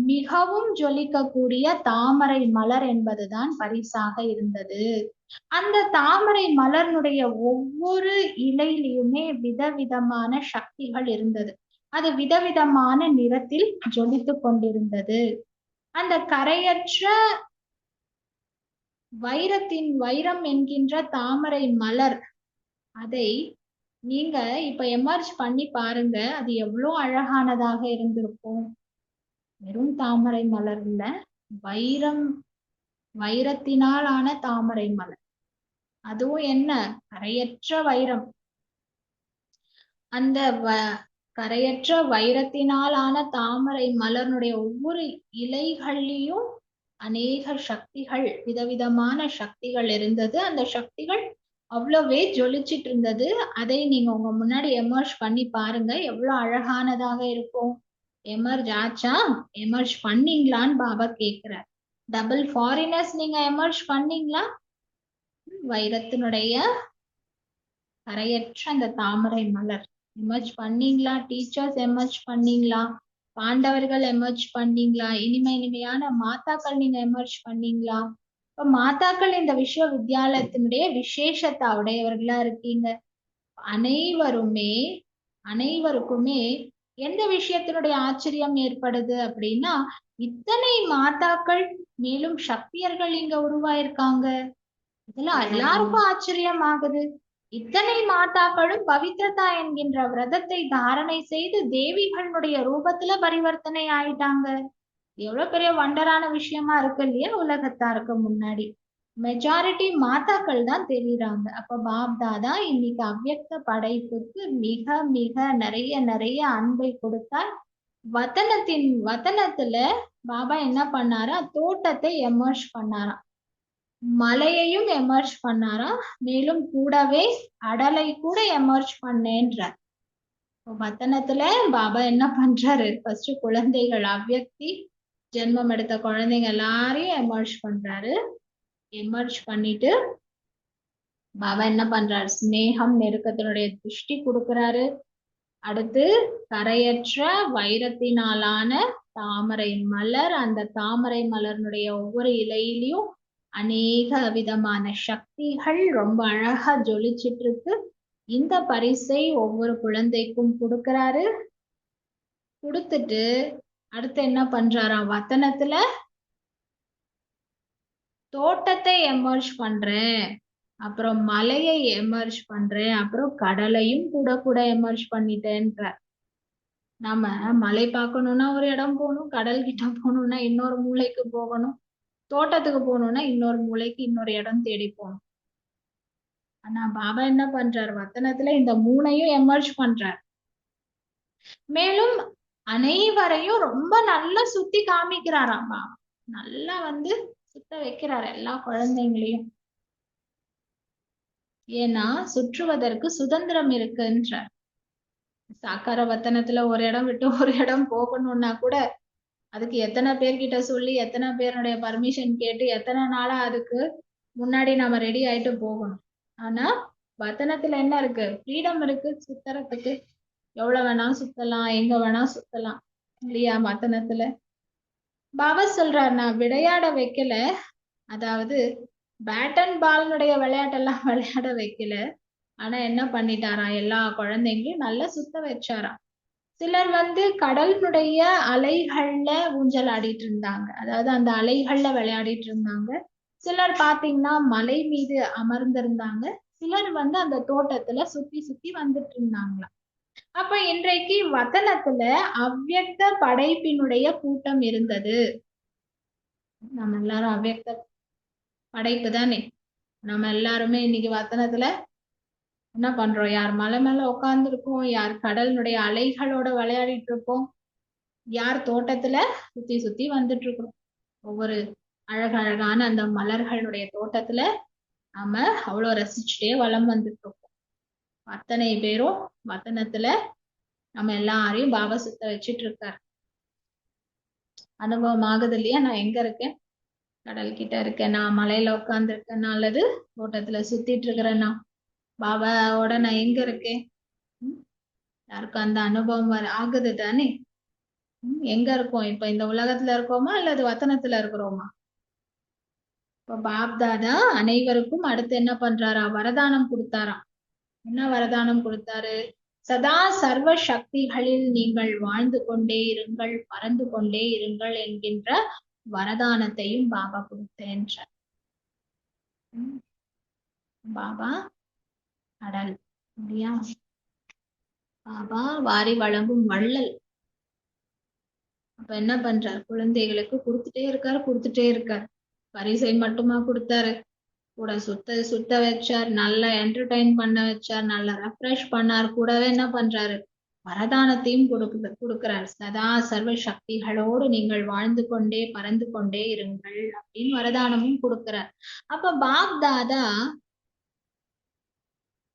மிகவும் ஜொலிக்கக்கூடிய தாமரை மலர் என்பதுதான் பரிசாக இருந்தது. அந்த தாமரை மலர்னுடைய ஒவ்வொரு இலையிலுமே விதவிதமான சக்திகள் இருந்தது. அது விதவிதமான நிறத்தில் ஜொலித்துக் கொண்டிருந்தது. அந்த கரையற்ற வைரம் என்கின்ற தாமரை மலர், அதை நீங்க இப்ப எமர்ஜ் பண்ணி பாருங்க, அது எவ்வளவு அழகானதாக இருந்திருக்கும். வெறும் தாமரை மலர் இல்ல, வைரத்தினால் ஆன தாமரை மலர், அதுவும் என்ன, கரையற்ற வைரம். அந்த கரையற்ற வைரத்தினால் ஆன தாமரை மலர்னுடைய ஒவ்வொரு இலைகள்லயும் அநேக சக்திகள், விதவிதமான சக்திகள் இருந்தது. அந்த சக்திகள் அவ்வளவே ஜொலிச்சிட்டு இருந்தது. அதை நீங்க உங்க முன்னாடி எமர்ஜ் பண்ணி பாருங்க, எவ்வளவு அழகானதாக இருக்கும். எமர்ஜ் ஆச்சா, எமர்ஜ் பண்ணீங்களான்னு பாபா கேக்குறார். டபுள் ஃபாரினர்ஸ் நீங்க எமர்ஜ் பண்ணீங்களா? வைரத்தினுடைய கரையற்ற அந்த தாமரை மலர் எமர்ஜ் பண்ணீங்களா? டீச்சர்ஸ் எமர்ஜ் பண்ணீங்களா? பாண்டவர்கள் எமர்ஜ் பண்ணீங்களா? இனிமையான மாதாக்கள் நீங்க எமர்ஜ் பண்ணீங்களா? இப்ப மாதாக்கள் இந்த விஸ்வவித்யாலயத்தினுடைய விசேஷத்தை உடையவர்களா இருக்கீங்க. அனைவருக்குமே எந்த விஷயத்தினுடைய ஆச்சரியம் ஏற்படுது அப்படின்னா, இத்தனை மாதாக்கள் மேலும் சக்தியர்கள் இங்க உருவாயிருக்காங்க. இதெல்லாம் எல்லாருக்கும் ஆச்சரியம் ஆகுது. இத்தனை மாதாக்களும் பவித்ரதா என்கின்ற விரதத்தை தாரணை செய்து தேவிகளுடைய ரூபத்துல பரிவர்த்தனை ஆயிட்டாங்க. எவ்வளவு பெரிய வண்டரான விஷயமா இருக்கு இல்லையா உலகத்தாருக்கு முன்னாடி. மெஜாரிட்டி மாதாக்கள் தான் தெரியுறாங்க. அப்ப பாப் தாதா இன்னைக்கு அவ்யக்த படைப்புக்கு மிக மிக நிறைய அன்பை கொடுத்தார். வதனத்துல பாபா என்ன பண்ணாரா, தோட்டத்தை எமர்ஜ் பண்ணாராம், மலையையும் எமர்ஜ் பண்ணாராம், மேலும் கூடவே அடலை கூட எமர்ஜ் பண்ணேன்றார். வதனத்துல பாபா என்ன பண்றாரு, ஃபர்ஸ்ட் குழந்தைகள் அவ்யக்தி ஜென்மம் எடுத்த குழந்தைங்க எல்லாரையும் எமர்ஜ் பண்றாரு. எமர்ஜ் பண்ணிட்டு பாபா என்ன பண்றாரு, ஸ்னேகம் நெருக்கத்தினுடைய திருஷ்டி கொடுக்கிறாரு. அடுத்து கரையற்ற வைரத்தினாலான தாமரை மலர், அந்த தாமரை மலர்னுடைய ஒவ்வொரு இலையிலையும் அநேக விதமான சக்திகள் ரொம்ப அழகா ஜொலிச்சிட்டு இருக்கு. இந்த பரிசை ஒவ்வொரு குழந்தைக்கும் கொடுக்கிறாரு. கொடுத்துட்டு அடுத்து என்ன பண்றாராம், வத்தனத்துல தோட்டத்தை எமர்ஜ் பண்றேன், அப்புறம் மலையை எமர்ஜ் பண்றேன், அப்புறம் கடலையும் கூட எமர்ஜ் பண்ணிட்டேன்ற. நாம மலை பார்க்கணும்னா ஒரு இடம் போகணும், கடல் கிட்ட போகணும்னா இன்னொரு மூளைக்கு போகணும், தோட்டத்துக்கு போகணும்னா இன்னொரு மூளைக்கு இன்னொரு இடம் தேடி போகணும். ஆனா பாபா என்ன பண்றார், வத்தனத்துல இந்த மூணையும் எமர்ஜ் பண்றார். மேலும் அனைவரையும் ரொம்ப நல்லா சுத்தி காமிக்கிறாராம் பாபா. நல்லா வந்து சுத்த வைக்கிறார் எல்லா குழந்தைங்களையும். ஏன்னா சுற்றுவதற்கு சுதந்திரம் இருக்குன்றார். சாக்கார வத்தனத்துல ஒரு இடம் விட்டு ஒரு இடம் போகணும்னா கூட அதுக்கு எத்தனை பேர்கிட்ட சொல்லி, எத்தனை பேருடைய பர்மிஷன் கேட்டு, எத்தனை நாளா அதுக்கு முன்னாடி நம்ம ரெடி ஆயிட்டு போகணும். ஆனா வத்தனத்துல என்ன இருக்கு, ஃப்ரீடம் இருக்கு சுத்தறதுக்கு. எவ்வளவு வேணாலும் சுத்தலாம், எங்க வேணா சுத்தலாம் இல்லையா. வத்தனத்துல பாபா சொல்றார், நான் விளையாட வைக்கல, அதாவது பேட் அண்ட் பால்னுடைய விளையாட்டெல்லாம் விளையாட வைக்கல. ஆனா என்ன பண்ணிட்டாராம், எல்லா குழந்தைங்களையும் நல்லா சுத்த வச்சாராம். சிலர் கடலினுடைய அலைகள்ல ஊஞ்சல் ஆடிட்டு இருந்தாங்க. அதாவது அந்த அலைகள்ல விளையாடிட்டு இருந்தாங்க. சிலர் பாத்தீங்கன்னா மலை மீது அமர்ந்திருந்தாங்க. சிலர் அந்த தோட்டத்துல சுத்தி சுத்தி வந்துட்டு இருந்தாங்களாம். அப்ப இன்றைக்கு வசனத்துல அவ்யக்த படைப்பினுடைய கூட்டம் இருந்தது. நம்ம எல்லாரும் அவ்யக்த படைப்பு தானே. நம்ம எல்லாருமே இன்னைக்கு வசனத்துல என்ன பண்றோம்? யார் மலை மேல உட்கார்ந்து இருக்கோம், யார் கடலினுடைய அலைகளோட விளையாடிட்டு இருக்கோம், யார் தோட்டத்துல சுத்தி சுத்தி வந்துட்டு இருக்கிறோம். ஒவ்வொரு அழகழகான அந்த மலர்களுடைய தோட்டத்துல நாம அவ்வளவு ரசிச்சுட்டே வலம் வந்துட்டு இருக்கோம். அத்தனை பேரும் வசனத்துல நம்ம எல்லாரையும் பாபா சுத்த வச்சிட்டு இருக்காரு. அனுபவம் ஆகுது இல்லையா? நான் எங்க இருக்கேன்? கடல் கிட்ட இருக்கேன், நான் மலையில உட்கார்ந்து இருக்கேன், அல்லது தோட்டத்துல சுத்திட்டு இருக்கிறேன்னா பாபாவோட நான் எங்க இருக்கேன்? யாருக்கும் அந்த அனுபவம் ஆகுது தானே. எங்க இருக்கோம்? இப்ப இந்த உலகத்துல இருக்கோமா அல்லது வசனத்துல இருக்கிறோமா? இப்ப பாப் தாதா அனைவருக்கும் அடுத்து என்ன பண்றாரா? வரதானம் கொடுத்தாராம். என்ன வரதானம் கொடுத்தாரு? சதா சர்வ சக்திகளில் நீங்கள் வாழ்ந்து கொண்டே இருங்கள், பறந்து கொண்டே இருங்கள் என்கின்ற வரதானத்தையும் பாபா கொடுத்தேன்ற. பாபா கடல் இல்லையா? பாபா வாரி வழங்கும் வள்ளல். அப்ப என்ன பண்றாரு? குழந்தைகளுக்கு கொடுத்துட்டே இருக்காரு. பரிசை மட்டுமா கொடுத்தாரு? கூட சுத்த வச்சார், நல்லா என்டர்டைன் பண்ண வச்சார், நல்லா ரெஃப்ரெஷ் பண்ணார். கூடவே என்ன பண்றாரு? வரதானத்தையும் கொடுக்கிறார். சதா சர்வ சக்திகளோடு நீங்கள் வாழ்ந்து கொண்டே பறந்து கொண்டே இருங்கள் அப்படின்னு வரதானமும் கொடுக்கிறார். அப்ப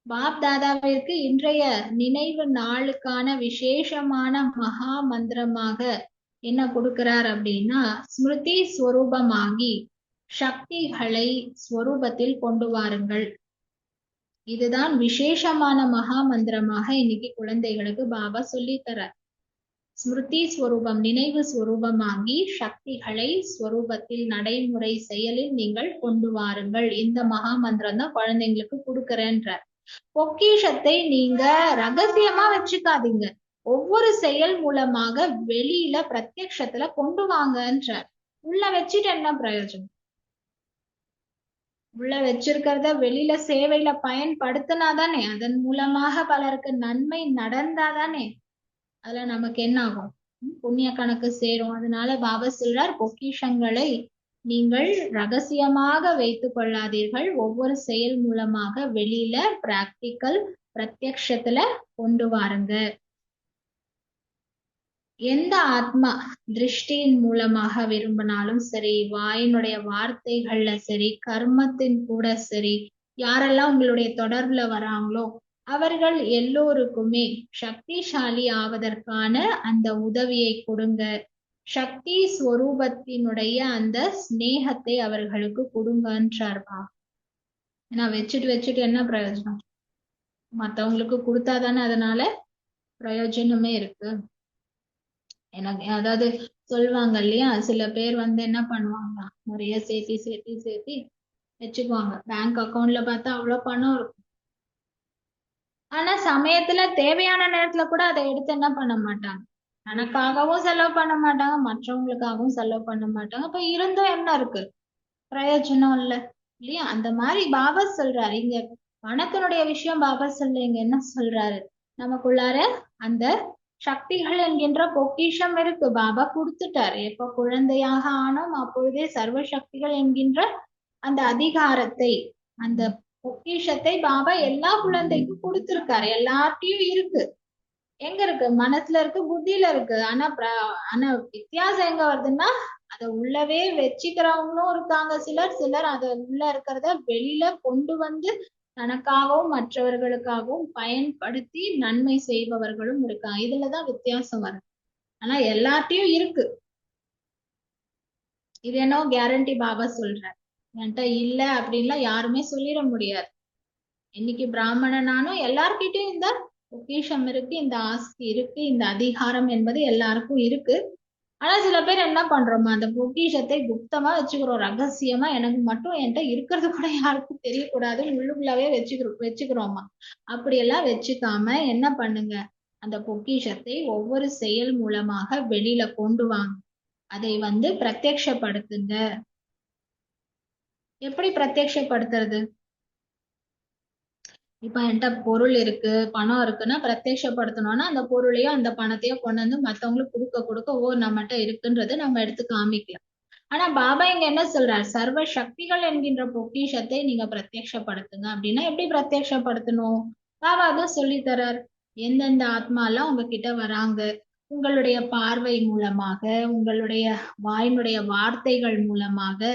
பாப் தாதாவிற்கு இன்றைய நினைவு நாளுக்கான விசேஷமான மகா மந்திரமாக என்ன கொடுக்கிறார் அப்படின்னா, ஸ்மிருதி ஸ்வரூபமாகி சக்திகளை ஸ்வரூபத்தில் கொண்டு வாருங்கள். இதுதான் விசேஷமான மகா மந்திரமாக இன்னைக்கு குழந்தைகளுக்கு பாபா சொல்லி தரார். ஸ்மிருதி ஸ்வரூபம், நினைவு ஸ்வரூபமாகி சக்திகளை ஸ்வரூபத்தில் நடைமுறை செயலில் நீங்கள் கொண்டு வாருங்கள். இந்த மகா மந்திரம் தான் குழந்தைங்களுக்கு கொடுக்கறேன்றார். பொக்கிஷத்தை நீங்க ரகசியமா வச்சுக்காதீங்க, ஒவ்வொரு செயல் மூலமாக வெளியில பிரத்யக்ஷத்துல கொண்டு வாங்கன்றார். உள்ள வச்சுட்டு என்ன பிரயோஜனம்? உள்ள வச்சிருக்கிறத வெளியில சேவையில பயன்படுத்தினாதானே, அதன் மூலமாக பலருக்கு நன்மை நடந்தாதானே அதுல நமக்கு என்ன ஆகும்? புண்ணிய கணக்கு சேரும். அதனால பாபா சொல்றார், பொக்கிஷங்களை நீங்கள் ரகசியமாக வைத்துக் கொள்ளாதீர்கள், ஒவ்வொரு செயல் மூலமாக வெளியில பிராக்டிக்கல் பிரத்யக்ஷத்துல கொண்டு வாருங்க. எந்த ஆத்மா திருஷ்டியின் மூலமாக விரும்பினாலும் சரி, வாயினுடைய வார்த்தைகள்ல சரி, கர்மத்தின் கூட சரி, யாரெல்லாம் உங்களுடைய தொடர்புல வராங்களோ அவர்கள் எல்லோருக்குமே சக்திசாலி ஆவதற்கான அந்த உதவியை கொடுங்க. சக்தி ஸ்வரூபத்தினுடைய அந்த ஸ்நேகத்தை அவர்களுக்கு கொடுங்கன்றார்பா. ஏன்னா வச்சுட்டு என்ன பிரயோஜனம்? மத்தவங்களுக்கு கொடுத்தாதானே அதனால பிரயோஜனமே இருக்கு. எனக்கு அதாவது சொல்லுவாங்க இல்லையா, சில பேர் என்ன பண்ணுவாங்க, நிறைய சேர்த்தி வச்சுக்குவாங்க. பேங்க் அக்கௌண்ட்ல பார்த்தா அவ்வளவு பணம் இருக்கும். ஆனா சமயத்துல தேவையான நேரத்துல கூட அதை எடுத்து என்ன பண்ண மாட்டாங்க, தனக்காகவும் செலவு பண்ண மாட்டாங்க, மற்றவங்களுக்காகவும் செலவு பண்ண மாட்டாங்க. அப்ப இருந்தும் என்ன இருக்கு? பிரயோஜனம் இல்லையா? அந்த மாதிரி பாபா சொல்றாரு இங்க. பணத்தினுடைய விஷயம் பாபா சொல்ல இங்க என்ன சொல்றாரு, நமக்குள்ளார அந்த சக்திகள் என்கின்ற பொக்கிஷம் இருக்கு, பாபா கொடுத்துட்டாரு. எப்ப குழந்தையாக ஆனோம் அப்பொழுதே சர்வ சக்திகள் என்கின்ற அந்த அதிகாரத்தை, அந்த பொக்கிஷத்தை பாபா எல்லா குழந்தைக்கும் கொடுத்திருக்காரு. எல்லாத்தையும் இருக்கு. எங்க இருக்கு? மனசுல இருக்கு, புத்தியில இருக்கு. ஆனா வித்தியாசம் எங்க வருதுன்னா, அத உள்ளவே வச்சுக்கிறவங்களும் இருக்காங்க சிலர் அத உள்ள இருக்கிறத வெளியில கொண்டு தனக்காகவும் மற்றவர்களுக்காகவும் பயன்படுத்தி நன்மை செய்பவர்களும் இருக்காங்க. இதுலதான் வித்தியாசம் வரும். ஆனா எல்லாத்தையும் இருக்கு. இது என்ன கேரண்டி பாபா சொல்றார். என்கிட்ட இல்ல அப்படின்லாம் யாருமே சொல்லிட முடியாது. இன்னைக்கு பிராமணனானும் எல்லார்கிட்டையும் இந்த பொக்கிஷம் இருக்கு, இந்த ஆஸ்தி இருக்கு, இந்த அதிகாரம் என்பது எல்லாருக்கும் இருக்கு. ஆனா சில பேர் என்ன பண்றோமா, அந்த பொக்கிஷத்தை குப்தமா வச்சுக்கிறோம், ரகசியமா. எனக்கு மட்டும் என்கிட்ட இருக்கிறது கூட யாருக்கும் தெரியக்கூடாது, உள்ளுக்குள்ளவே வச்சுக்கிறோமா. அப்படியெல்லாம் வச்சுக்காம என்ன பண்ணுங்க, அந்த பொக்கிஷத்தை ஒவ்வொரு செயல் மூலமாக வெளியில கொண்டு வாங்க. அதை பிரத்யக்ஷப்படுத்துங்க. எப்படி பிரத்யக்ஷப்படுத்துறது? இப்ப என்கிட்ட பொருள் இருக்கு, பணம் இருக்குன்னா பிரத்யக்ஷப்படுத்தணும்னா அந்த பொருளையோ அந்த பணத்தையோ கொண்டு வந்து மத்தவங்களுக்கு கொடுக்க ஓ நம்மகிட்ட இருக்குன்றது நம்ம எடுத்து காமிக்கலாம். ஆனா பாபா இங்க என்ன சொல்றார்? சர்வ சக்திகள் என்கின்ற பொக்கிஷத்தை நீங்க பிரத்யக்ஷப்படுத்துங்க அப்படின்னா எப்படி பிரத்யக்ஷப்படுத்தணும்? பாபா தான் சொல்லி தரார். எந்தெந்த ஆத்மா எல்லாம் உங்ககிட்ட வராங்க, உங்களுடைய பார்வை மூலமாக, உங்களுடைய வாயினுடைய வார்த்தைகள் மூலமாக,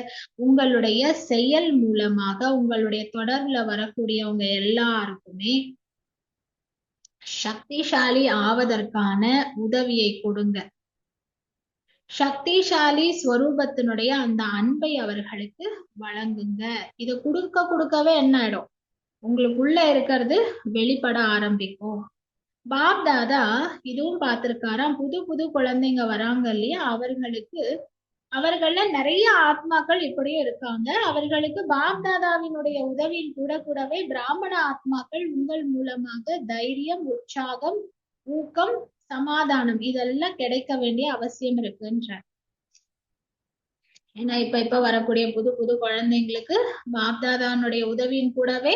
உங்களுடைய செயல் மூலமாக, உங்களுடைய தொடர்புல வரக்கூடியவங்க எல்லாருக்குமே சக்திசாலி ஆவதற்கான உதவியை கொடுங்க. சக்திசாலி ஸ்வரூபத்தினுடைய அந்த அன்பை அவர்களுக்கு வழங்குங்க. இதை கொடுக்கவே என்ன ஆயிடும்? உங்களுக்குள்ள இருக்கிறது வெளிப்பட ஆரம்பிக்கும். பாப் தாதா இதுவும் பார்த்திருக்காராம். புது புது குழந்தைங்க வராங்க இல்லையா, அவர்கள்ல நிறைய ஆத்மாக்கள் இப்படியே இருக்காங்க. அவர்களுக்கு பாப் தாதாவினுடைய உதவியின் கூடவே பிராமண ஆத்மாக்கள் உங்கள் மூலமாக தைரியம், உற்சாகம், ஊக்கம், சமாதானம் இதெல்லாம் கிடைக்க வேண்டிய அவசியம் இருக்குன்ற. ஏன்னா இப்ப வரக்கூடிய புது புது குழந்தைங்களுக்கு பாப் தாதானுடைய உதவியின் கூடவே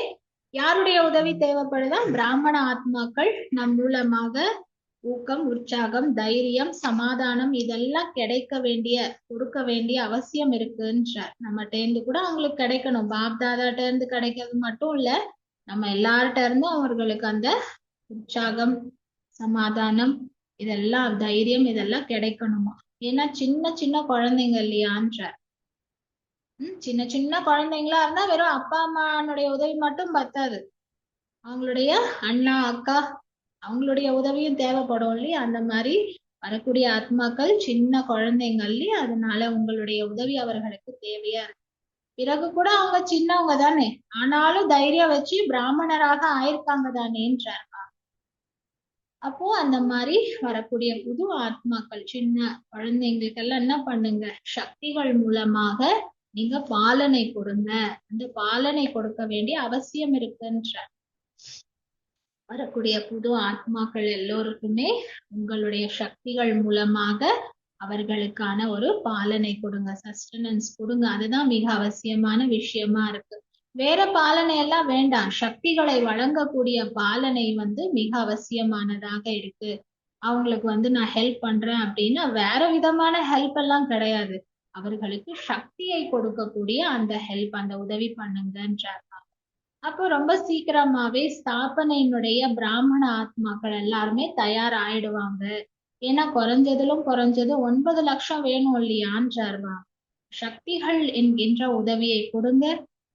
யாருடைய உதவி தேவைப்படுதா? பிராமண ஆத்மாக்கள் நம் மூலமாக ஊக்கம், உற்சாகம், தைரியம், சமாதானம் இதெல்லாம் கொடுக்க வேண்டிய அவசியம் இருக்குன்றார். நம்மகிட்ட இருந்து கூட அவங்களுக்கு கிடைக்கணும். பாப் தாதாட்ட இருந்து கிடைக்கிறது மட்டும் இல்ல, நம்ம எல்லார்ட்ட இருந்தும் அவர்களுக்கு அந்த உற்சாகம், சமாதானம் இதெல்லாம், தைரியம் இதெல்லாம் கிடைக்கணுமா. ஏன்னா சின்ன சின்ன குழந்தைங்க இல்லையான்றார். சின்ன சின்ன குழந்தைங்களா இருந்தா வெறும் அப்பா அம்மானுடைய உதவி மட்டும் பத்தாது. அவங்களுடைய அண்ணா, அக்கா அவங்களுடைய உதவியும் தேவைப்படும் இல்லையா. அந்த மாதிரி வரக்கூடிய ஆத்மாக்கள் சின்ன குழந்தைங்க இல்லையா, அதனால உங்களுடைய உதவி அவர்களுக்கு தேவையா இருக்கு. பிறகு கூட அவங்க சின்னவங்க தானே, ஆனாலும் தைரியம் வச்சு பிராமணராக ஆயிருக்காங்க தானேன்றார். அப்போ அந்த மாதிரி வரக்கூடிய புது ஆத்மாக்கள், சின்ன குழந்தைங்களுக்கெல்லாம் என்ன பண்ணுங்க? சக்திகள் மூலமாக நீங்க பாலனை கொடுங்க. அந்த பாலனை கொடுக்க வேண்டிய அவசியம் இருக்குன்ற. வரக்கூடிய புது ஆத்மாக்கள் எல்லோருக்குமே உங்களுடைய சக்திகள் மூலமாக அவர்களுக்கான ஒரு பாலனை கொடுங்க, சஸ்டனன்ஸ் கொடுங்க. அதுதான் மிக அவசியமான விஷயமா இருக்கு. வேற பாலனை எல்லாம் வேண்டாம். சக்திகளை வழங்கக்கூடிய பாலனை மிக அவசியமானதாக இருக்கு. அவங்களுக்கு நான் ஹெல்ப் பண்றேன் அப்படின்னா வேற விதமான ஹெல்ப் எல்லாம் கிடையாது. அவர்களுக்கு சக்தியை கொடுக்கக்கூடிய அந்த ஹெல்ப், அந்த உதவி பண்ணுங்கன்றார். அப்போ ரொம்ப சீக்கிரமாவே ஸ்தாபனையினுடைய பிராமண ஆத்மாக்கள் எல்லாருமே தயார் ஆயிடுவாங்க. ஏன்னா குறைஞ்சது 9 லட்சம் வேணும் இல்லையான்றார்வா. சக்திகள் என்கின்ற உதவியை கொடுங்க.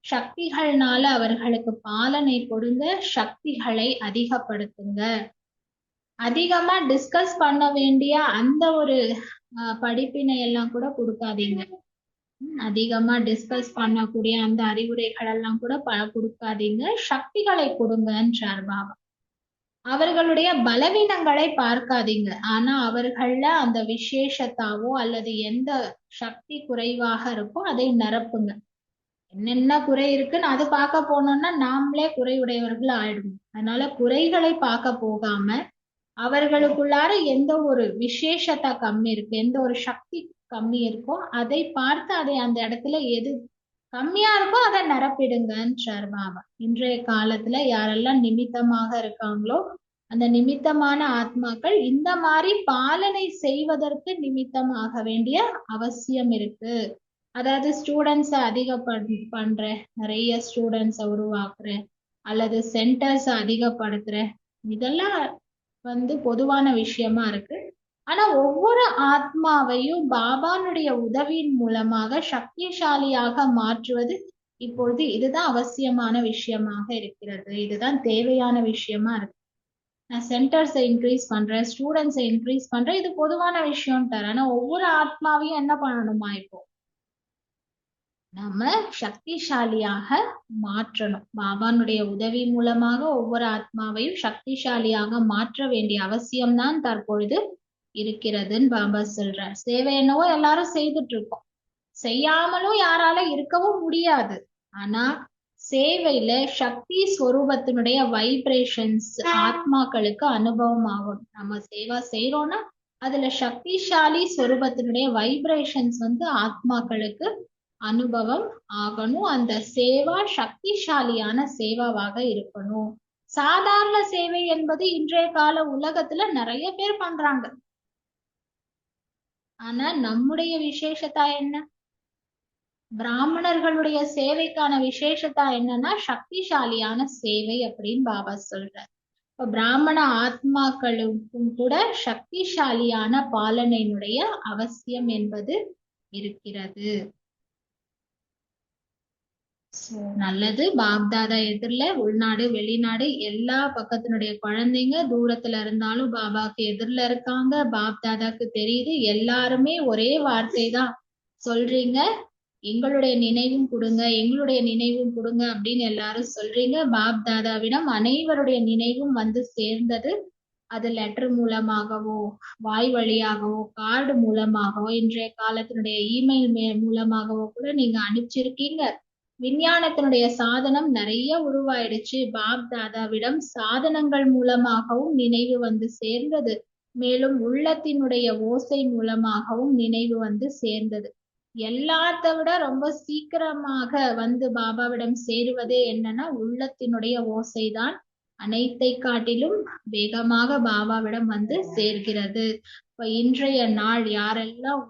சக்திகள்னால அவர்களுக்கு பாலனை கொடுங்க. சக்திகளை அதிகப்படுத்துங்க. அதிகமா டிஸ்கஸ் பண்ண வேண்டிய அந்த ஒரு படிப்பினை எல்லாம் கூட கொடுக்காதீங்க. அதிகமா டிஸ்கஸ் பண்ணக்கூடிய அந்த அறிவுரைகள் எல்லாம் கூட கொடுக்காதீங்க. சக்திகளை கொடுங்கன்றார் பாபா. அவர்களுடைய பலவீனங்களை பார்க்காதீங்க. ஆனா அவர்கள்ல அந்த விசேஷத்தாவோ அல்லது எந்த சக்தி குறைவாக இருக்கோ அதை நிரப்புங்க. என்னென்ன குறை இருக்குன்னு அது பார்க்க போனோம்னா நாமளே குறையுடையவர்கள் ஆயிடுவோம். அதனால குறைகளை பார்க்க போகாம அவர்களுக்குள்ளார எந்த ஒரு விசேஷத்தா கம்மி இருக்கு, எந்த ஒரு சக்தி கம்மி இருக்கோ அதை பார்த்து அதை அந்த இடத்துல எது கம்மியா இருக்கோ அதை நிரப்பிடுங்கன்றார் பாபா. இன்றைய காலத்துல யாரெல்லாம் நிமித்தமாக இருக்காங்களோ அந்த நிமித்தமான ஆத்மாக்கள் இந்த மாதிரி பாலனை செய்வதற்கு நிமித்தமாக வேண்டிய அவசியம் இருக்கு. அதாவது ஸ்டூடெண்ட்ஸை பண்றேன், நிறைய ஸ்டூடெண்ட்ஸை உருவாக்குறேன், அல்லது சென்டர்ஸ் அதிகப்படுத்துறேன், இதெல்லாம் பொதுவான விஷயமா இருக்கு. ஆனா ஒவ்வொரு ஆத்மாவையும் பாபானுடைய உதவியின் மூலமாக சக்திசாலியாக மாற்றுவது இப்பொழுது இதுதான் அவசியமான விஷயமாக இருக்கிறது. இதுதான் தேவையான விஷயமா இருக்கு. நான் சென்டர்ஸை இன்க்ரீஸ் பண்றேன், ஸ்டூடெண்ட்ஸை இன்க்ரீஸ் பண்றேன், இது பொதுவான விஷயம்ட்டார். ஆனா ஒவ்வொரு ஆத்மாவையும் என்ன பண்ணணுமா? இப்போ நம்ம சக்திசாலியாக மாற்றணும். பாபானுடைய உதவி மூலமாக ஒவ்வொரு ஆத்மாவையும் சக்திசாலியாக மாற்ற வேண்டிய அவசியம்தான் தற்பொழுது இருக்கிறதுன்னு பாபா சொல்றார். சேவை என்னவோ எல்லாரும் செய்துட்டு இருக்கோம், செய்யாமலும் யாரால இருக்கவும் முடியாது. ஆனா சேவையில சக்தி ஸ்வரூபத்தினுடைய வைப்ரேஷன்ஸ் ஆத்மாக்களுக்கு அனுபவம் ஆகும். நம்ம சேவா செய்யறோம்னா அதுல சக்திசாலி ஸ்வரூபத்தினுடைய வைப்ரேஷன்ஸ் ஆத்மாக்களுக்கு அனுபவம் ஆகணும். அந்த சேவா சக்திசாலியான சேவாவாக இருக்கணும். சாதாரண சேவை என்பது இன்றைய கால உலகத்துல நிறைய பேர் பண்றாங்க. ஆனா நம்முடைய விசேஷத்தா என்ன? பிராமணர்களுடைய சேவைக்கான விசேஷத்தா என்னன்னா சக்திசாலியான சேவை அப்படின்னு பாபா சொல்றார். இப்ப பிராமண ஆத்மாக்களுக்கும் கூட சக்திசாலியான பாலனையினுடைய அவசியம் என்பது இருக்கிறது. நல்லது. பாப்தாதா எதிரில உள்நாடு வெளிநாடு எல்லா பக்கத்தினுடைய குழந்தைங்க தூரத்துல இருந்தாலும் பாபாக்கு எதிரில இருக்காங்க. பாப்தாதாக்கு தெரியுது. எல்லாருமே ஒரே வார்த்தை தான் சொல்றீங்க, எங்களுடைய நினைவும் கொடுங்க, எங்களுடைய நினைவும் கொடுங்க அப்படின்னு எல்லாரும் சொல்றீங்க. பாப்தாதாவிடம் அனைவருடைய நினைவும் சேர்ந்தது. அது லெட்டர் மூலமாகவோ வாய் வழியாகவோ கார்டு மூலமாகவோ இன்றைய காலத்தினுடைய இமெயில் மூலமாகவோ கூட நீங்க அனுப்பிச்சிருக்கீங்க. விஞ்ஞானத்தினுடைய சாதனம் நிறைய உருவாயிடுச்சு. பாப்தாதாவிடம் சாதனங்கள் மூலமாகவும் நினைவு சேர்ந்தது. மேலும் உள்ளத்தினுடைய ஓசை மூலமாகவும் நினைவு சேர்ந்தது. எல்லாத்த விட ரொம்ப சீக்கிரமாக பாபாவிடம் சேருவதே என்னன்னா உள்ளத்தினுடைய ஓசைதான் அனைத்தை காட்டிலும் வேகமாக பாபாவிடம் சேர்கிறது. இப்ப இன்றைய நாள் யாரெல்லாம்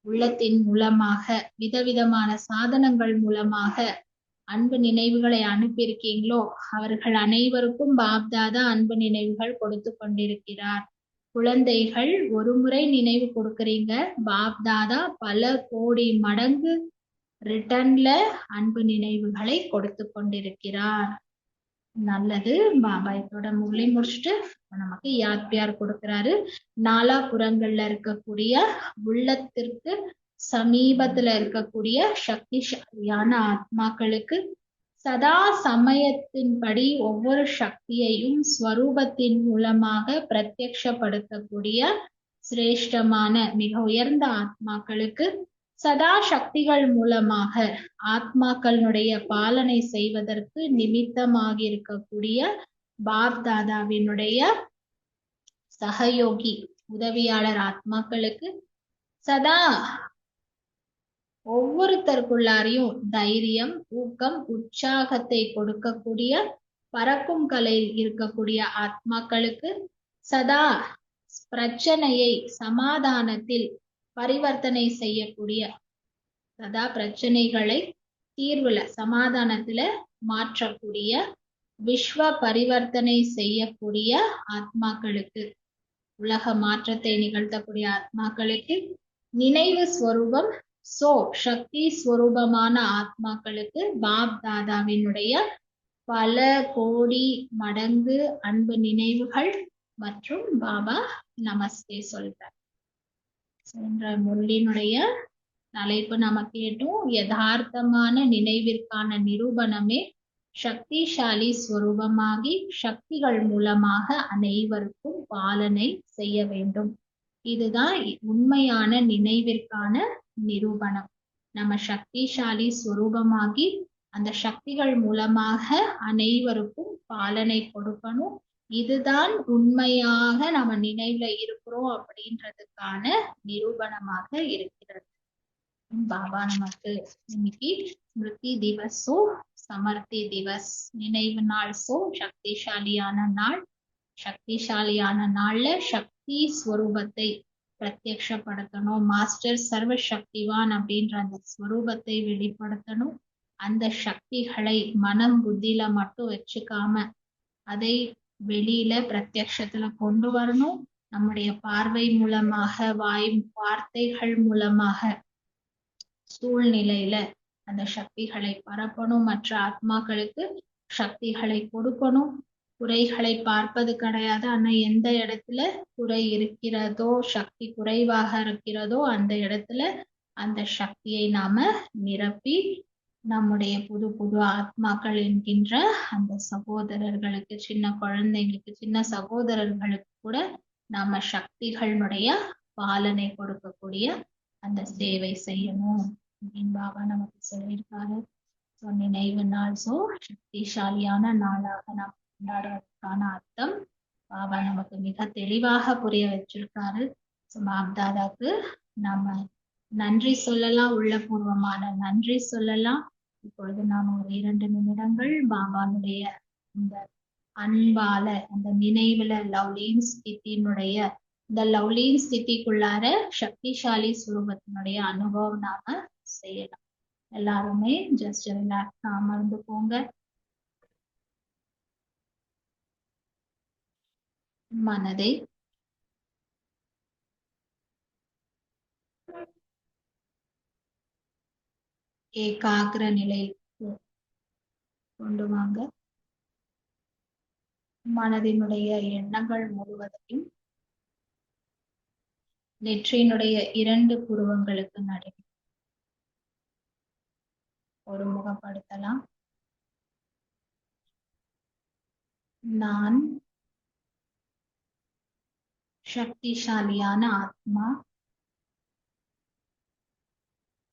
உள்ளத்தின் மூலமாக விதவிதமான சாதனங்கள் மூலமாக அன்பு நினைவுகளை அனுப்பியிருக்கீங்களோ அவர்கள் அனைவருக்கும் பாப்தாதா அன்பு நினைவுகள் கொடுத்து கொண்டிருக்கிறார். குழந்தைகள் ஒரு முறை நினைவு கொடுக்கறீங்க, பாப்தாதா பல கோடி மடங்கு ரிட்டர்ன்ல அன்பு நினைவுகளை கொடுத்து கொண்டிருக்கிறார். நல்லது. பாபா இதோட முரளி முடிச்சுட்டு நமக்கு யாத் பியார் கொடுக்கிறாரு. நாலாபுறங்கள்ல இருக்கக்கூடிய உள்ளத்திற்கு சமீபத்துல இருக்கக்கூடிய சக்திசாலியான ஆத்மாக்களுக்கு சதா சமயத்தின்படி ஒவ்வொரு சக்தியையும் ஸ்வரூபத்தின் மூலமாக பிரத்யக்ஷப்படுத்தக்கூடிய சிரேஷ்டமான மிக உயர்ந்த ஆத்மாக்களுக்கு சதா சக்திகள் மூலமாக ஆத்மாக்களுடைய பாலனை செய்வதற்கு நிமித்தமாக இருக்கக்கூடிய பாப்தாதாவினுடைய சகயோகி உதவியாளர் ஆத்மாக்களுக்கு சதா ஒவ்வொருத்தருக்குள்ளாரையும் தைரியம், ஊக்கம், உற்சாகத்தை கொடுக்கக்கூடிய பறக்கும் கலையில் இருக்கக்கூடிய ஆத்மாக்களுக்கு சதா பிரச்சனையை சமாதானத்தில் பரிவர்த்தனை செய்யக்கூடிய சதா பிரச்சனைகளை தீர்வுல சமாதானத்துல மாற்றக்கூடிய விஸ்வ பரிவர்த்தனை செய்யக்கூடிய ஆத்மாக்களுக்கு உலக மாற்றத்தை நிகழ்த்தக்கூடிய ஆத்மாக்களுக்கு நினைவு ஸ்வரூபம் சக்தி ஸ்வரூபமான ஆத்மாக்களுக்கு பாப் தாதாவினுடைய பல கோடி மடங்கு அன்பு நினைவுகள் மற்றும் பாபா நமஸ்தே சொல்றார். என்ற முரளினுடைய தலைப்பு நம்ம கேட்டோம். யதார்த்தமான நினைவிற்கான நிரூபணமே சக்திசாலி ஸ்வரூபமாகி சக்திகள் மூலமாக அனைவருக்கும் பாலனை செய்ய வேண்டும். இதுதான் உண்மையான நினைவிற்கான நிரூபணம். நம்ம சக்திசாலி ஸ்வரூபமாகி அந்த சக்திகள் மூலமாக அனைவருக்கும் பாலனை கொடுக்கணும். இதுதான் உண்மையாக நம்ம நினைவுல இருக்கிறோம் அப்படின்றதுக்கான நிரூபணமாக இருக்கிறது. பாபா நமக்கு இன்னைக்கு ஸ்மிருதி திவஸோ சமர்த்தி திவஸ் நினைவு நாள் சக்திசாலியான நாள். சக்திசாலியான நாள்ல சக்தி ஸ்வரூபத்தை பிரத்யக்ஷப்படுத்தணும். மாஸ்டர் சர்வ சக்திவான் அப்படின்ற அந்த ஸ்வரூபத்தை வெளிப்படுத்தணும். அந்த சக்திகளை மனம் புத்தியில மட்டும் வச்சுக்காம அதை வெளியில பிரத்யக்ஷத்துல கொண்டு வரணும். நம்முடைய பார்வை மூலமாக வார்த்தைகள் மூலமாக சூழ்நிலையில அந்த சக்திகளை பரப்பணும். மற்ற ஆத்மாக்களுக்கு சக்திகளை கொடுக்கணும். குறைகளை பார்ப்பது கிடையாது. ஆனா எந்த இடத்துல குறை இருக்கிறதோ சக்தி குறைவாக இருக்கிறதோ அந்த இடத்துல அந்த சக்தியை நாம நிரப்பி நம்முடைய புது புது ஆத்மாக்கள் என்கின்ற அந்த சகோதரர்களுக்கு சின்ன குழந்தைங்களுக்கு சின்ன சகோதரர்களுக்கு கூட நாம சக்திகளுடைய பாலனை கொடுக்கக்கூடிய அந்த சேவை செய்யணும் அப்படின்னு பாபா நமக்கு சொல்லியிருக்காரு. நினைவு நாள். சக்திசாலியான நாளாக நாம் கொண்டாடுவதற்கான அர்த்தம் பாபா நமக்கு மிக தெளிவாக புரிய வச்சிருக்காரு. பாப்தாதாக்கு நாம நன்றி சொல்லலாம், உள்ளபூர்வமான நன்றி சொல்லலாம். இப்பொழுது நாம் ஒரு 2 நிமிடங்கள் பாபானுடைய இந்த அன்பால அந்த நினைவுல லவ்லீன் ஸ்திதியினுடைய இந்த லவ்லீன் ஸ்திதிக்குள்ளார சக்திசாலி சுரூபத்தினுடைய அனுபவம் நாம செய்யலாம். எல்லாருமே ஜஸ்ட் ரிலாக்ஸ் அமர்ந்து போங்க. மனதை ஏகாகிர நிலைக்கு கொண்டு வாங்க. மனதினுடைய எண்ணங்கள் முழுவதையும் நெற்றியினுடைய 2 புருவங்களுக்கு நடுவே ஒருமுகப்படுத்தலாம். நான் சக்திசாலியான ஆத்மா,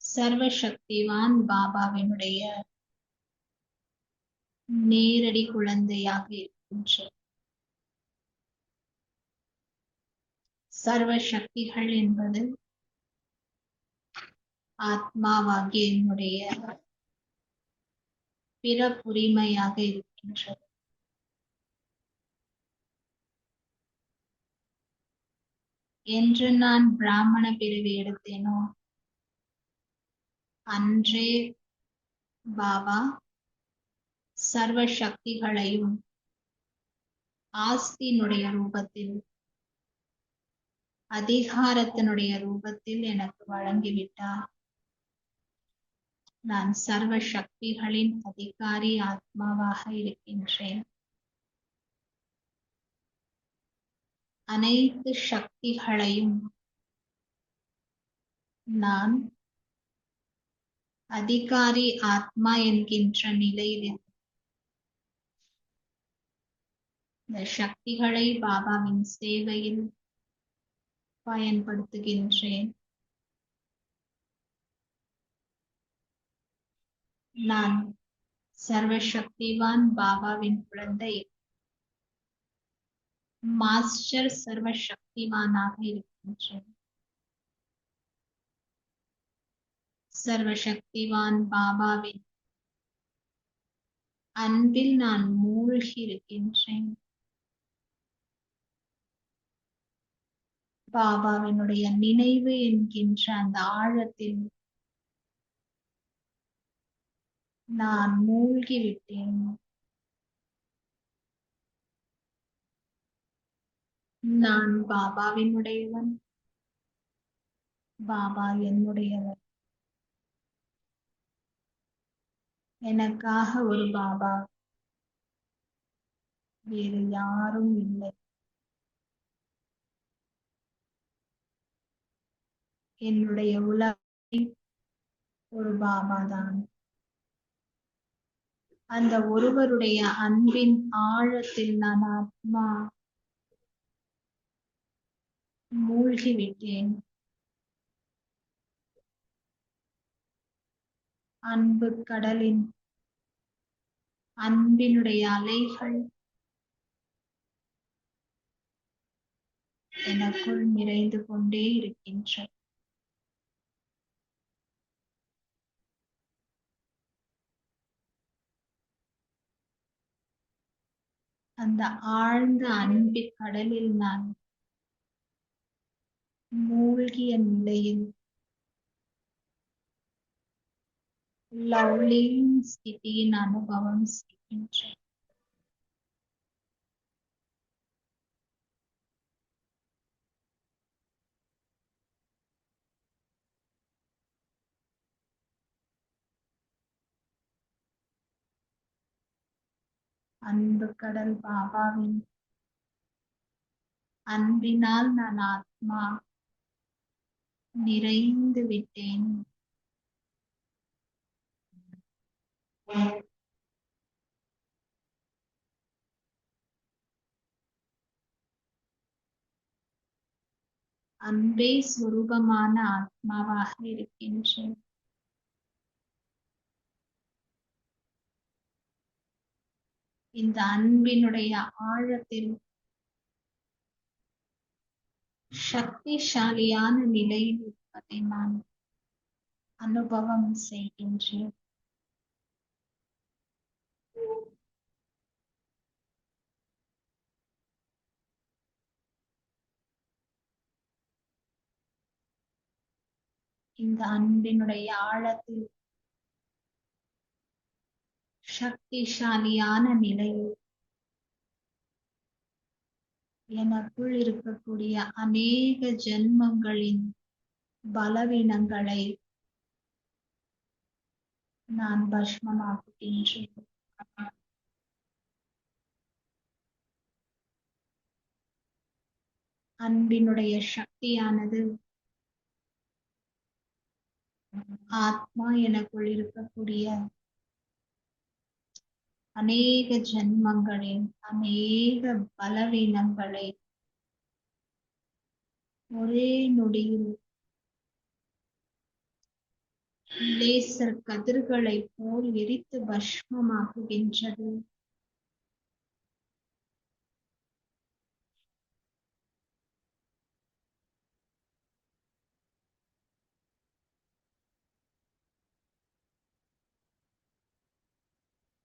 சர்வசக்திவான் பாபாவினுடைய நேரடி குழந்தையாக இருக்கின்றேன். சர்வ சக்திகள் என்பது ஆத்மாவாகிய என்னுடைய பிறப்புரிமையாக இருக்கின்றது. என்று நான் பிராமண பிறவி எடுத்தேனோ அன்றே பாபா சர்வ சக்திகளையும் ஆஸ்தியினுடைய ரூபத்தில், அதிகாரத்தினுடைய ரூபத்தில் எனக்கு வழங்கிவிட்டார். நான் சர்வ சக்திகளின் அதிகாரி ஆத்மாவாக இருக்கின்றேன். அனைத்து சக்திகளையும் நான் அதிகாரி ஆத்மா என்கின்ற நிலையில் இந்த சக்திகளை பாபாவின் சேவையில் பயன்படுத்துகின்றேன். நான் சர்வசக்திவான் பாபாவின் குழந்தை, மாஸ்டர் சர்வசக்திவானாக இருக்கின்றேன். சர்வசக்திவான் பாபாவின் அன்பில் நான் மூழ்கி இருக்கின்றேன். பாபாவினுடைய நினைவு என்கின்ற அந்த ஆழத்தில் நான் மூழ்கி விட்டேன். நான் பாபாவினுடையவன், பாபா என்னுடையவன். எனக்காக ஒரு பாபா, வேறு யாரும் இல்லை. என்னுடைய உலகில் ஒரு பாபா தான். அந்த ஒருவருடைய அன்பின் ஆழத்தில் நான் ஆத்மா மூழ்கிவிட்டேன். அன்பு கடலின் அன்பினுடைய அலைகள் எனக்குள் நிறைந்து கொண்டே இருக்கின்றன. அந்த ஆழ்ந்த அன்பு கடலில் நான் மூழ்கிய நிலையில் லவ்லிங் ஸ்திதியின் அனுபவம் செய்கின்றேன். அன்பு கடல் பாபாவின் அன்பினால் நான் ஆத்மா நிறைந்து விட்டேன். அன்பே சுரூபமான ஆத்மாவாக இருக்கின்றேன். இந்த அன்பினுடைய ஆழத்தில் சக்திசாலியான நிலையில் இருப்பதை நான் அனுபவம் செய்கின்றேன். இந்த அன்பினுடைய ஆழத்தில் சக்திசாலியான நிலையில் எனக்குள் இருக்கக்கூடிய அநேக ஜென்மங்களின் பலவீனங்களை நான் பஸ்மமாக்குகின்றேன். அன்பினுடைய சக்தியானது ஆத்மா எனக்குள் இருக்கக்கூடிய அநேக ஜென்மங்களின் அநேக பலவீனங்களை ஒரே நொடியில் லேசர் கதிர்களை போல் எரித்து பஸ்மமாக்குகின்றது.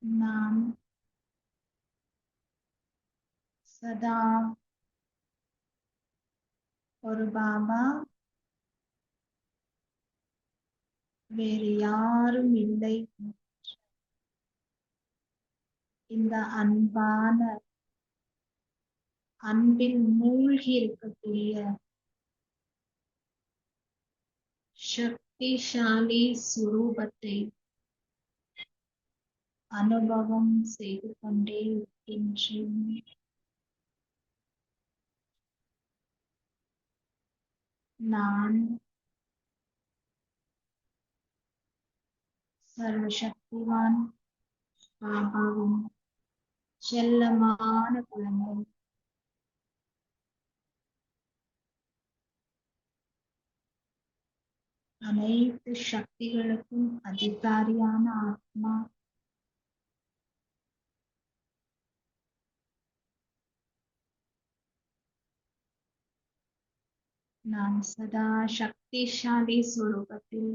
நான் சதா ஒரு பாபா, வேறு யாரும் இல்லை, இந்த அன்பான அன்பில் மூழ்கி இருக்கக்கூடிய சக்திசாலி சுரூபத்தை அனுபவம் செய்து கொண்டே இருக்கின்றேன். நான் சர்வசக்திவான் பாபாவின் செல்லமான குழந்தை. அனைத்து சக்திகளுக்கும் அதிகாரியான ஆத்மா. நான் சதா சக்திசாலி சுரூபத்தில்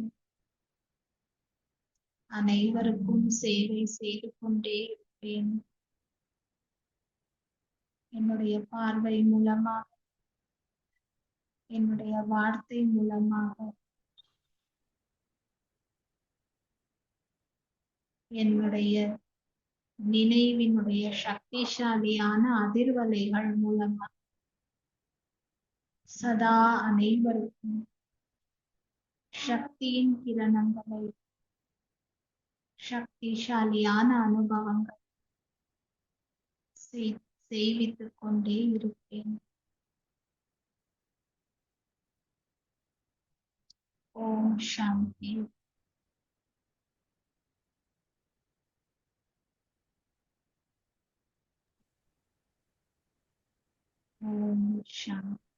அனைவருக்கும் சேவை செய்து கொண்டே இருப்பேன். என்னுடைய பார்வை மூலமாக, என்னுடைய வார்த்தை மூலமாக, என்னுடைய நினைவினுடைய சக்திசாலியான அதிர்வலைகள் மூலமாக சதா அனைவருக்கும் சக்தியின் கிரணங்களை, சக்திசாலியான அனுபவங்கள் செய்வித்துக் கொண்டே இருப்பேன். ஓம் சாந்தி. ஓம் சாந்தி.